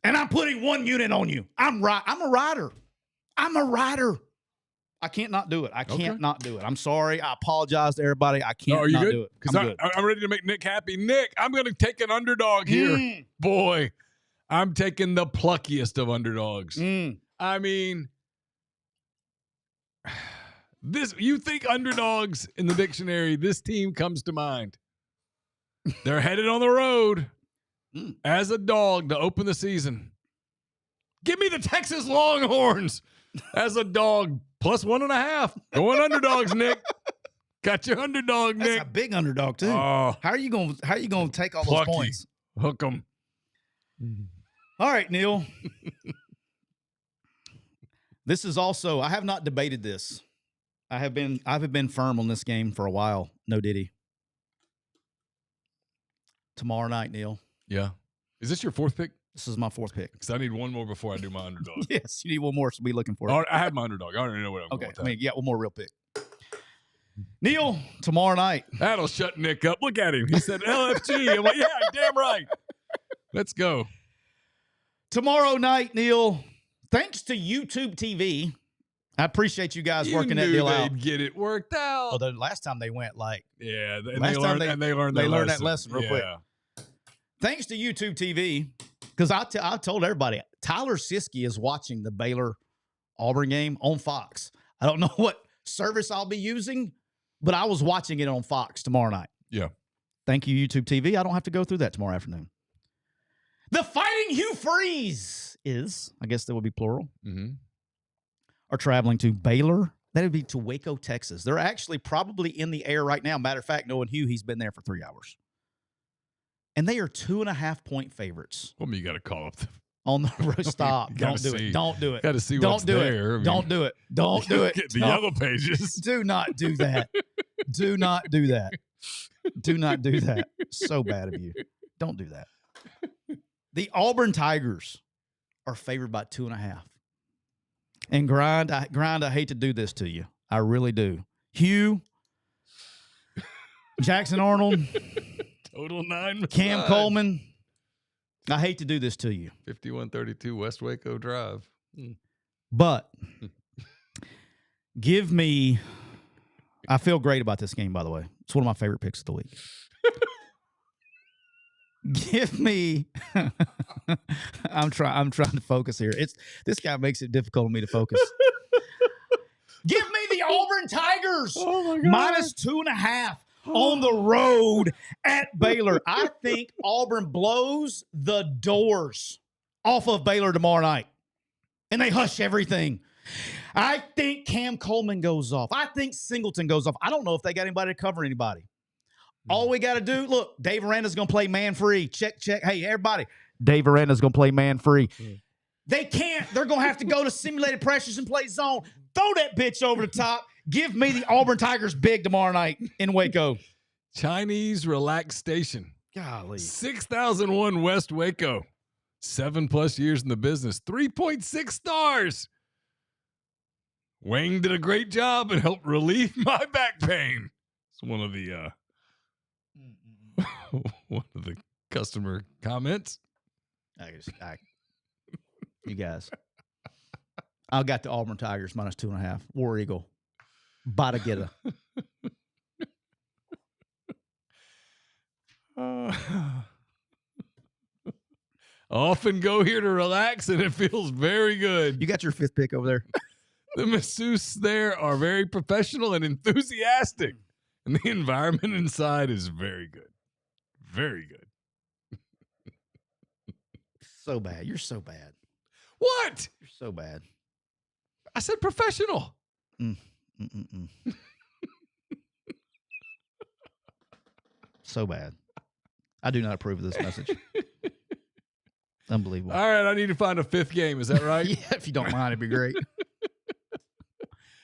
And I'm putting 1 unit on you. I'm a rider. I'm a rider. I can't not do it. I can't not do it. I'm sorry. I apologize to everybody. I can't not do it. Because I'm ready to make Nick happy. Nick, I'm going to take an underdog here. Boy, I'm taking the pluckiest of underdogs. I mean, you think underdogs in the dictionary, this team comes to mind. They're headed on the road as a dog to open the season. Give me the Texas Longhorns as a dog plus 1.5. Going underdogs, Nick. Got your underdog, Nick. That's a big underdog too. How are you going to take all those points? Hook them. All right, Neal. This is also, I have not debated this. I have been firm on this game for a while. No Diddy. Tomorrow night, Neal. Yeah. Is this your fourth pick? This is my fourth pick. Because I need one more before I do my underdog. Yes, you need one more to be looking for. I have my underdog. I already know what I'm going with. Okay, I mean, yeah, one more real pick. Neal, tomorrow night. That'll shut Nick up. Look at him. He said LFG. I'm like, yeah, damn right. Let's go. Tomorrow night, Neal, thanks to YouTube TV, I appreciate you guys working that deal out. Get it worked out. Although last time they went they learned that lesson real quick. Yeah. Thanks to YouTube TV, because I told everybody, Tyler Siskey is watching the Baylor-Auburn game on Fox. I don't know what service I'll be using, but I was watching it on Fox tomorrow night. Yeah. Thank you, YouTube TV. I don't have to go through that tomorrow afternoon. The Fighting Hugh Freeze I guess that would be plural, are traveling to Baylor. That would be to Waco, Texas. They're actually probably in the air right now. Matter of fact, knowing Hugh, he's been there for 3 hours. And they are 2.5-point favorites. Well, you got to call up on the road. Stop. Don't do it. Don't do it. Got to see what's there. Don't do it. Don't do it. Get the yellow pages. Do not do that. Do not do that. Do not do that. So bad of you. Don't do that. The Auburn Tigers are favored by 2.5. And Grind, I hate to do this to you. I really do. Hugh, Jackson Arnold, total 9. Cam Coleman. I hate to do this to you. 5132 West Waco Drive. But give me, I feel great about this game, by the way. It's one of my favorite picks of the week. Give me, I'm trying to focus here. This guy makes it difficult for me to focus. Give me the Auburn Tigers minus 2.5 on the road at Baylor. I think Auburn blows the doors off of Baylor tomorrow night, and they hush everything. I think Cam Coleman goes off. I think Singleton goes off. I don't know if they got anybody to cover anybody. All we got to do, look, Dave Aranda's going to play man-free. Check. Hey, everybody, Dave Aranda's going to play man-free. They can't. They're going to have to go to simulated pressures and play zone. Throw that bitch over the top. Give me the Auburn Tigers big tomorrow night in Waco. Chinese Relax Station. Golly. 6001 West Waco. 7+ years in the business. 3.6 stars. Wang did a great job and helped relieve my back pain. It's one of the customer comments. You guys. I got the Auburn Tigers minus 2.5. War Eagle. Bada get Often go here to relax, and it feels very good. You got your 5th pick over there. The masseuses there are very professional and enthusiastic, and the environment inside is very good. Very good. So bad. You're so bad. What? You're so bad. I said professional. So bad. I do not approve of this message. Unbelievable. All right, I need to find a 5th game. Is that right? Yeah, if you don't mind, it'd be great.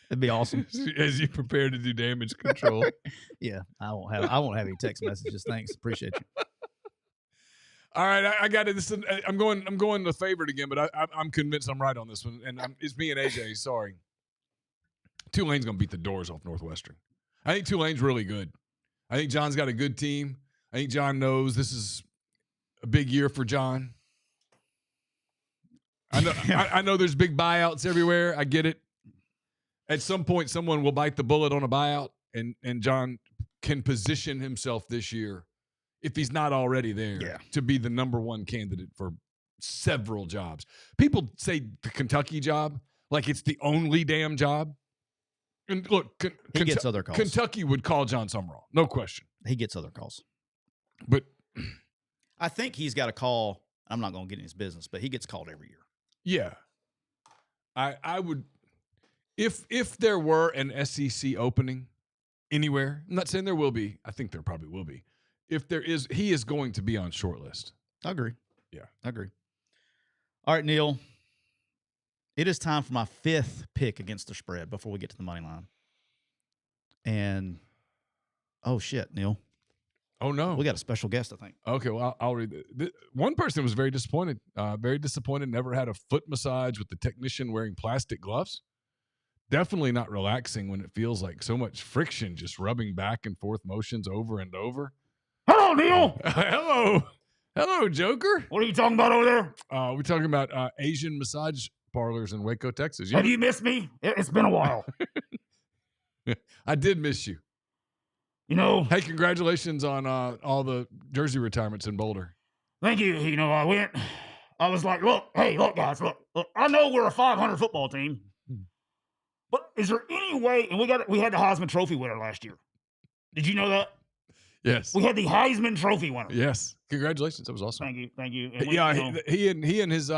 It'd be awesome. As you prepare to do damage control. Yeah, I won't have any text messages. Thanks, appreciate you. All right, I got it. I'm going the favorite again, but I'm convinced I'm right on this one, and it's me and AJ. Sorry, Tulane's going to beat the doors off Northwestern. I think Tulane's really good. I think John's got a good team. I think John knows this is a big year for John. I know. I know there's big buyouts everywhere. I get it. At some point, someone will bite the bullet on a buyout, and John can position himself this year, if he's not already there, to be the number one candidate for several jobs. People say the Kentucky job like it's the only damn job. And look, he gets other calls. Kentucky would call John Summerall, no question. He gets other calls. But I think he's got a call. I'm not going to get in his business, but he gets called every year. Yeah. I would, if there were an SEC opening anywhere, I'm not saying there will be. I think there probably will be. If there is, he is going to be on short list. I agree. Yeah. I agree. All right, Neal. It is time for my 5th pick against the spread before we get to the money line. And, oh, shit, Neal. Oh, no. We got a special guest, I think. Okay, well, I'll read it. One person was very disappointed. Never had a foot massage with the technician wearing plastic gloves. Definitely not relaxing when it feels like so much friction just rubbing back and forth motions over and over. Hello, Neal. Hello, Joker. What are you talking about over there? We're talking about Asian massage parlors in Waco, Texas. Have you missed me? It's been a while. I did miss you. You know. Hey, congratulations on all the jersey retirements in Boulder. Thank you. You know, I was like, look, guys, look, I know we're a 500 football team, but is there any way, and we had the Heisman Trophy winner last year. Did you know that? Yes. We had the Heisman Trophy winner. Yes. Congratulations. That was awesome. Thank you. And he and his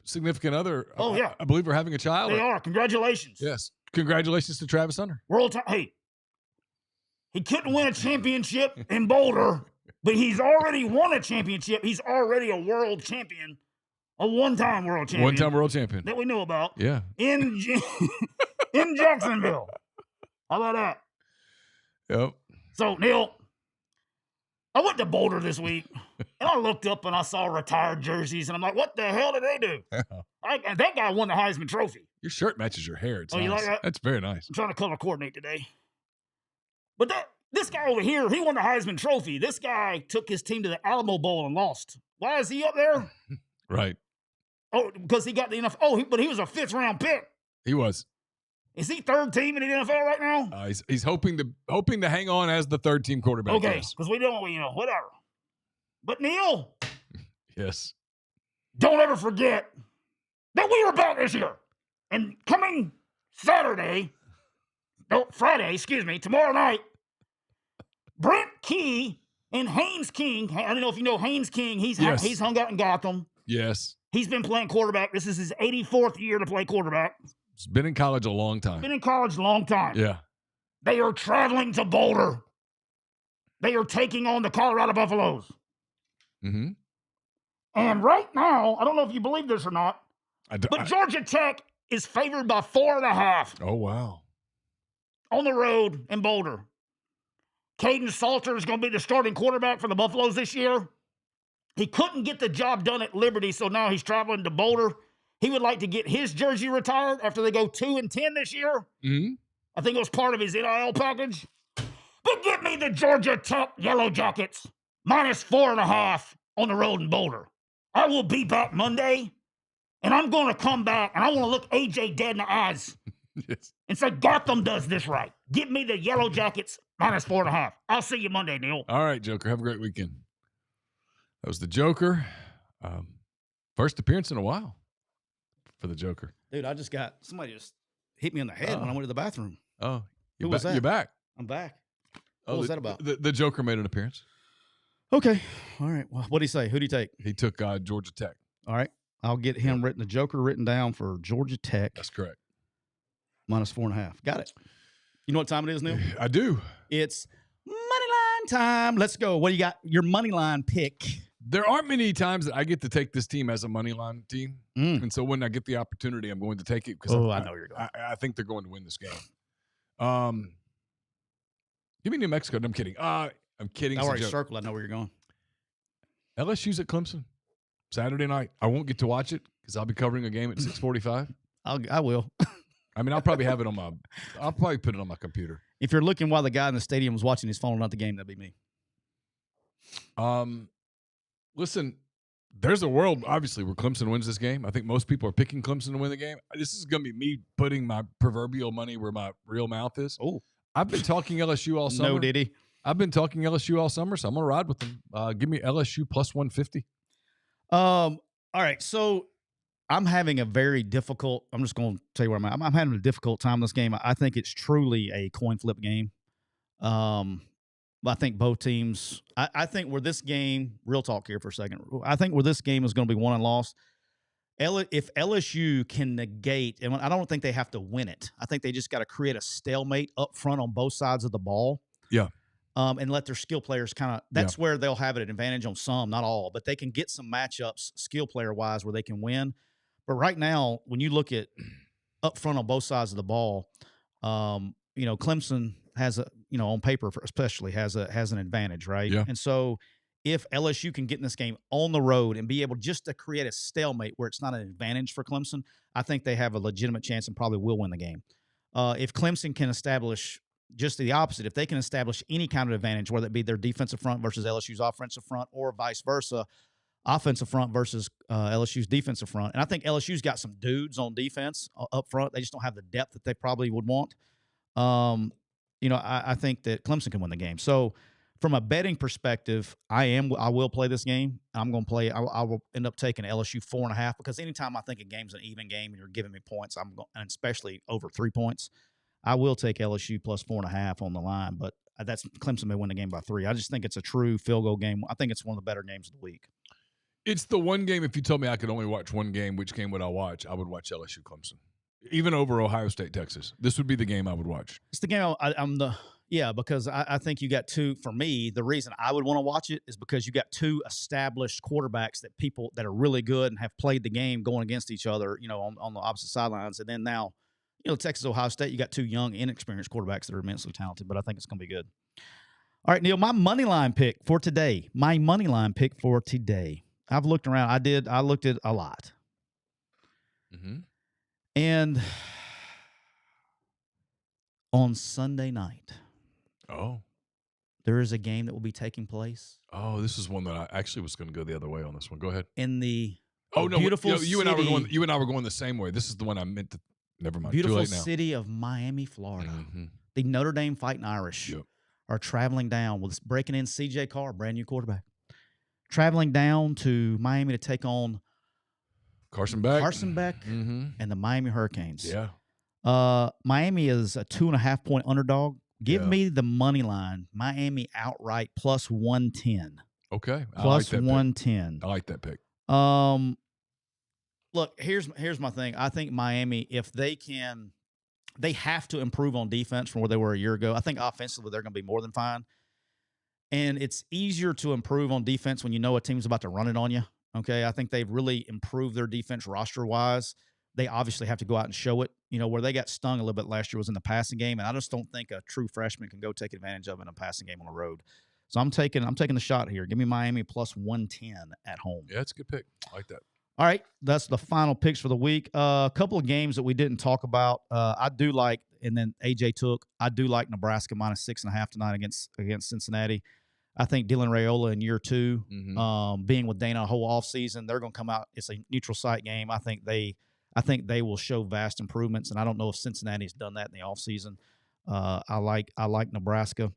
significant other, I believe, are having a child. They are. Congratulations. Yes. Congratulations to Travis Hunter. Hey, he couldn't win a championship in Boulder, but he's already won a championship. He's already a world champion, a one-time world champion. One-time world champion. That we know about. Yeah. In Jacksonville. How about that? Yep. So, Neal, I went to Boulder this week, and I looked up and I saw retired jerseys, and I'm like, what the hell did they do? And that guy won the Heisman Trophy. Your shirt matches your hair. It's nice. You like that? That's very nice. I'm trying to color coordinate today. But this guy over here, he won the Heisman Trophy. This guy took his team to the Alamo Bowl and lost. Why is he up there? Right. Oh, because he got the NFL. Oh, but he was a 5th-round pick. He was. Is he 3rd team in the NFL right now? He's hoping to hang on as the 3rd-team quarterback. Okay, because we don't, whatever. But Neal. Yes. Don't ever forget that we are back this year. And coming Friday, tomorrow night, Brent Key and Haynes King. I don't know if you know Haynes King. He's hung out in Gotham. Yes. He's been playing quarterback. This is his 84th year to play quarterback. He's been in college a long time. Yeah. They are traveling to Boulder. They are taking on the Colorado Buffaloes. Mm-hmm. And right now, I don't know if you believe this or not, but Georgia Tech is favored by 4.5. Oh, wow. On the road in Boulder. Caden Salter is going to be the starting quarterback for the Buffaloes this year. He couldn't get the job done at Liberty, so now he's traveling to Boulder. He would like to get his jersey retired after they go 2-10 this year. Mm-hmm. I think it was part of his NIL package. But get me the Georgia Tech Yellow Jackets minus 4.5 on the road in Boulder. I will be back Monday, and I'm going to come back, and I want to look AJ dead in the eyes and say, Gotham does this right. Give me the Yellow Jackets minus 4.5. I'll see you Monday, Neal. All right, Joker. Have a great weekend. That was the Joker. First appearance in a while for the Joker. Dude, somebody just hit me on the head when I went to the bathroom. Oh, who was that? You're back. I'm back. What was that about? The Joker made an appearance. Okay. All right. Well, what did he say? Who did he take? He took Georgia Tech. All right. I'll get him the Joker written down for Georgia Tech. That's correct. Minus 4.5. Got it. You know what time it is, Neal? I do. It's Moneyline time. Let's go. What do you got? Your Moneyline pick. There aren't many times that I get to take this team as a Moneyline team. And so when I get the opportunity, I'm going to take it because I know where you're going. I think they're going to win this game. Give me New Mexico. No, I'm kidding. I'm kidding. I already circled. I know where you're going. LSU's at Clemson Saturday night. I won't get to watch it because I'll be covering a game at 6:45. I will. I mean, I'll probably have it on I'll probably put it on my computer. If you're looking while the guy in the stadium was watching his phone, not the game, that'd be me. Listen, there's a world, obviously, where Clemson wins this game. I think most people are picking Clemson to win the game. This is going to be me putting my proverbial money where my real mouth is. Oh, I've been talking LSU all summer. no, did he? I've been talking LSU all summer, so I'm going to ride with them. Give me LSU plus 150. All right, so I'm having a very difficult. I'm just going to tell you where I'm at. I'm having a difficult time this game. I think it's truly a coin flip game. I think both teams. I think where this game. Real talk here for a second. I think where this game is going to be won and lost. If LSU can negate, and I don't think they have to win it. I think they just got to create a stalemate up front on both sides of the ball. Yeah. And let their skill players kind of. That's where they'll have an advantage on some, not all, but they can get some matchups skill player wise where they can win. But right now, when you look at up front on both sides of the ball, Clemson has a, on paper especially has an advantage, right? Yeah. And so if LSU can get in this game on the road and be able just to create a stalemate where it's not an advantage for Clemson, I think they have a legitimate chance and probably will win the game. If Clemson can establish just the opposite, if they can establish any kind of advantage, whether it be their defensive front versus LSU's offensive front or vice versa, offensive front versus LSU's defensive front. And I think LSU's got some dudes on defense up front. They just don't have the depth that they probably would want. I think that Clemson can win the game. So from a betting perspective, I will play this game. I'm going to play. I will end up taking LSU 4.5 because anytime I think a game's an even game and you're giving me points, and especially over 3 points, I will take LSU plus 4.5 on the line. But that's Clemson may win the game by 3. I just think it's a true field goal game. I think it's one of the better games of the week. It's the one game. If you told me I could only watch one game, which game would I watch? I would watch LSU Clemson, even over Ohio State Texas. This would be the game I would watch. It's the game because I think you got two. For me, the reason I would want to watch it is because you got two established quarterbacks that people that are really good and have played the game going against each other, on the opposite sidelines. And then now, Texas, Ohio State, you got two young, inexperienced quarterbacks that are immensely talented, but I think it's going to be good. All right, Neal, my money line pick for today. I've looked around. I looked at a lot. Mm-hmm. And on Sunday night, there is a game that will be taking place. Oh, this is one that I actually was going to go the other way on this one. Go ahead. In the beautiful city, you and I were going the same way. This is the one I meant to. Never mind. Beautiful city of Miami, Florida. Mm-hmm. The Notre Dame Fighting Irish are traveling down with breaking in C.J. Carr, brand new quarterback, traveling down to Miami to take on Carson Beck, mm-hmm. and the Miami Hurricanes. Yeah. Miami is a 2.5-point underdog. Give me the money line. Miami outright plus 110. Okay. Plus 110. I like that pick. Look, here's my thing. I think Miami, if they have to improve on defense from where they were a year ago. I think offensively they're going to be more than fine. And it's easier to improve on defense when you know a team's about to run it on you. Okay, I think they've really improved their defense roster-wise. They obviously have to go out and show it. Where they got stung a little bit last year was in the passing game, and I just don't think a true freshman can go take advantage of it in a passing game on the road. So I'm taking the shot here. Give me Miami plus 110 at home. Yeah, it's a good pick. I like that. All right, that's the final picks for the week. A couple of games that we didn't talk about. I do like, and then AJ took. I do like Nebraska minus 6.5 tonight against Cincinnati. I think Dylan Raiola in year 2, being with Dana a whole offseason, they're going to come out. It's a neutral site game. I think they will show vast improvements, and I don't know if Cincinnati's done that in the offseason. I like Nebraska.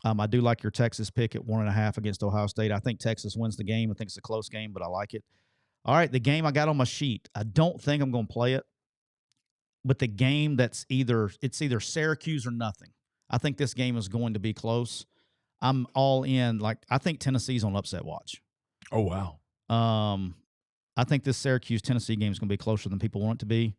I do like your Texas pick at 1.5 against Ohio State. I think Texas wins the game. I think it's a close game, but I like it. All right, the game I got on my sheet. I don't think I'm going to play it, but the game it's either Syracuse or nothing. I think this game is going to be close. I'm all in. I think Tennessee's on upset watch. Oh, wow. I think this Syracuse-Tennessee game is going to be closer than people want it to be.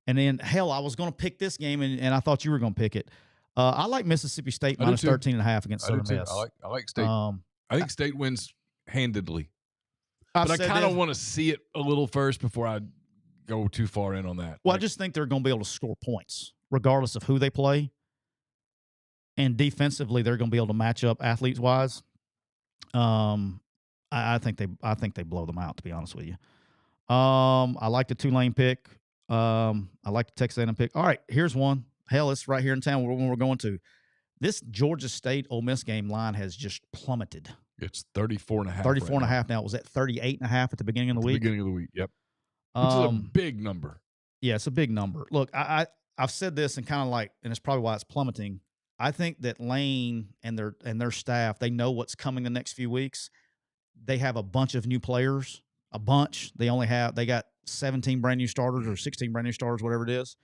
And then, hell, I was going to pick this game, and I thought you were going to pick it. I like Mississippi State minus 13.5 against Southern Miss. I like State. I think State wins handedly. But I kind of want to see it a little first before I go too far in on that. Well, I just think they're going to be able to score points regardless of who they play. And defensively, they're going to be able to match up athletes-wise. I think they blow them out, to be honest with you. I like the Tulane pick. I like the Texas A&M pick. All right, here's one. Hell, it's right here in town where we're going to. This Georgia State Ole Miss game line has just plummeted. It's 34.5. 34.5 now. It was at 38.5 at the beginning of the week. Beginning of the week, yep. Which is a big number. Yeah, it's a big number. Look, I've said this and kind of like, and it's probably why it's plummeting. I think that Lane and their staff, they know what's coming the next few weeks. They have a bunch of new players, a bunch. They got 17 brand new starters or 16 brand new starters, whatever it is.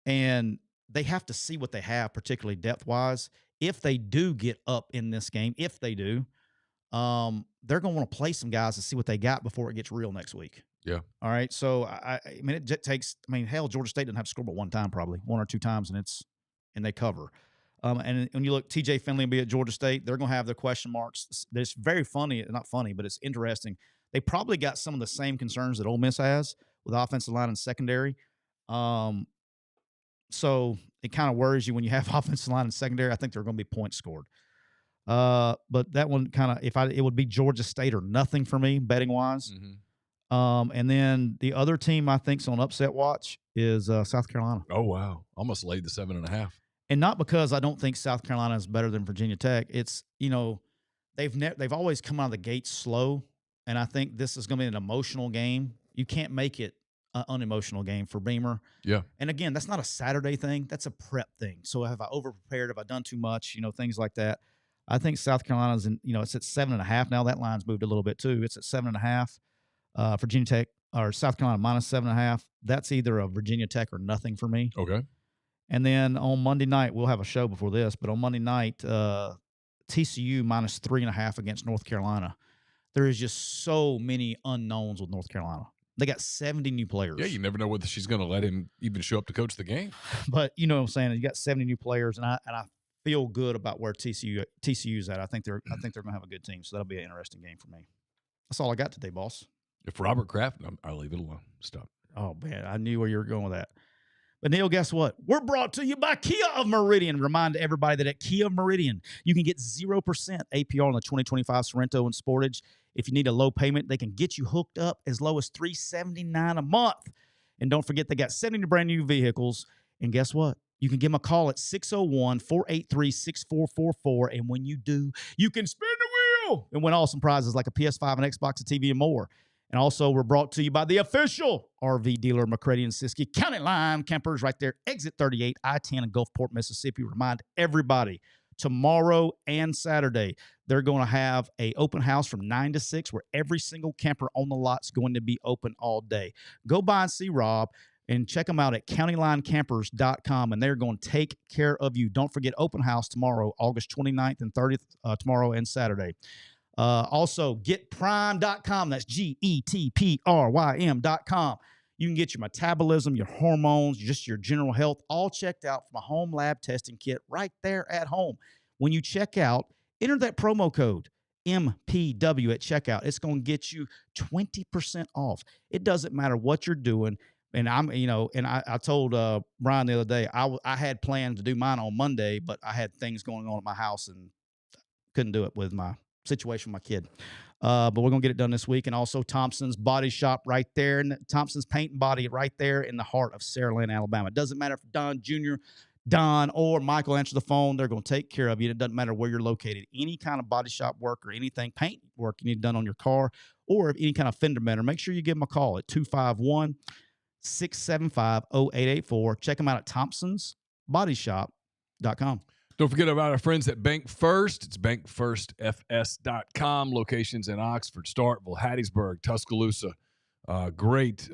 And they have to see what they have, particularly depth-wise. If they do get up in this game, if they do, they're going to want to play some guys to see what they got before it gets real next week. Yeah. All right. So, I mean, it takes – I mean, hell, Georgia State doesn't have to score but one time probably, one or two times, and they cover. And when you look, TJ Finley will be at Georgia State. They're going to have their question marks. It's very funny – not funny, but it's interesting. They probably got some of the same concerns that Ole Miss has with offensive line and secondary. So it kind of worries you when you have offensive line and secondary. I think there are going to be points scored. But that one kind of, it would be Georgia State or nothing for me betting wise. Mm-hmm. And then the other team I think's on upset watch is South Carolina. Oh wow, almost laid the 7.5. And not because I don't think South Carolina is better than Virginia Tech. It's they've always come out of the gate slow, and I think this is going to be an emotional game. You can't make it an unemotional game for Beamer. Yeah. And again, that's not a Saturday thing. That's a prep thing. So have I overprepared? Have I done too much? Things like that. I think South Carolina's it's at 7.5 now. That line's moved a little bit too. It's at 7.5. Virginia Tech or South Carolina minus 7.5. That's either a Virginia Tech or nothing for me. Okay. And then on Monday night, we'll have a show before this, but on Monday night, TCU minus 3.5 against North Carolina. There is just so many unknowns with North Carolina. They got 70 new players. Yeah, you never know whether she's going to let him even show up to coach the game. But you know what I'm saying? You got 70 new players, and I feel good about where TCU's at. I think they're going to have a good team, so that'll be an interesting game for me. That's all I got today, boss. If Robert Kraft, I'll leave it alone. Stop. Oh man, I knew where you were going with that. But Neal, guess what? We're brought to you by Kia of Meridian. Remind everybody that at Kia of Meridian, you can get 0% APR on the 2025 Sorrento and Sportage. If you need a low payment, they can get you hooked up as low as $379 a month. And don't forget, they got 70 brand new vehicles. And guess what? You can give them a call at 601-483-6444. And when you do, you can spin the wheel and win awesome prizes like a PS5, an Xbox, a TV, and more. And also, we're brought to you by the official RV dealer, McCready Siskey. County Line Campers right there, exit 38, I-10 in Gulfport, Mississippi. Remind everybody, tomorrow and Saturday, they're going to have a open house from 9 to 6 where every single camper on the lot's going to be open all day. Go by and see Rob and check them out at countylinecampers.com, and they're going to take care of you. Don't forget, open house tomorrow, August 29th and 30th, tomorrow and Saturday. Also, getprime.com. That's GETPRYM.com. You can get your metabolism, your hormones, just your general health, all checked out from a home lab testing kit right there at home. When you check out, enter that promo code MPW at checkout. It's going to get you 20% off. It doesn't matter what you're doing. And I told Brian the other day, I had planned to do mine on Monday, but I had things going on at my house and couldn't do it with my situation with my kid. But we're going to get it done this week. And also Thompson's Body Shop right there. And Thompson's Paint and Body right there in the heart of Saraland, Alabama. It doesn't matter if Don Jr., Don, or Michael answer the phone. They're going to take care of you. It doesn't matter where you're located. Any kind of body shop work or anything, paint work you need done on your car or any kind of fender bender, make sure you give them a call at 251-675-0884. Check them out at thompsonsbodyshop.com. Don't forget about our friends at Bank First. It's bankfirstfs.com. Locations in Oxford, Starkville, Hattiesburg, Tuscaloosa. Great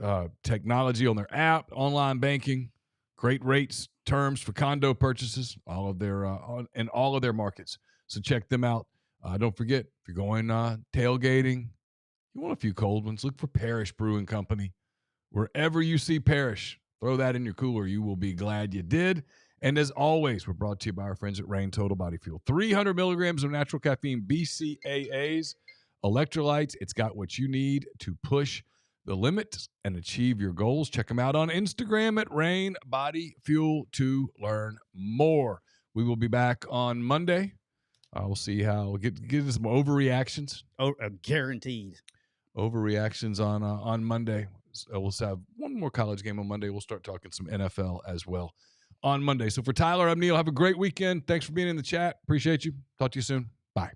technology on their app, online banking, great rates, terms for condo purchases, all of their in all of their markets. So check them out. Don't forget, if you're going tailgating, you want a few cold ones, look for Parish Brewing Company. Wherever you see Parish, throw that in your cooler. You will be glad you did. And as always, we're brought to you by our friends at Reign Total Body Fuel. 300 milligrams of natural caffeine, BCAAs, electrolytes. It's got what you need to push the limit and achieve your goals. Check them out on Instagram at Reign Body Fuel to learn more. We will be back on Monday. We'll see how we'll get some overreactions. Oh, guaranteed. Overreactions on Monday. So we'll have one more college game on Monday. We'll start talking some NFL as well. on Monday. So for Tyler, I'm Neal. Have a great weekend. Thanks for being in the chat. Appreciate you. Talk to you soon. Bye.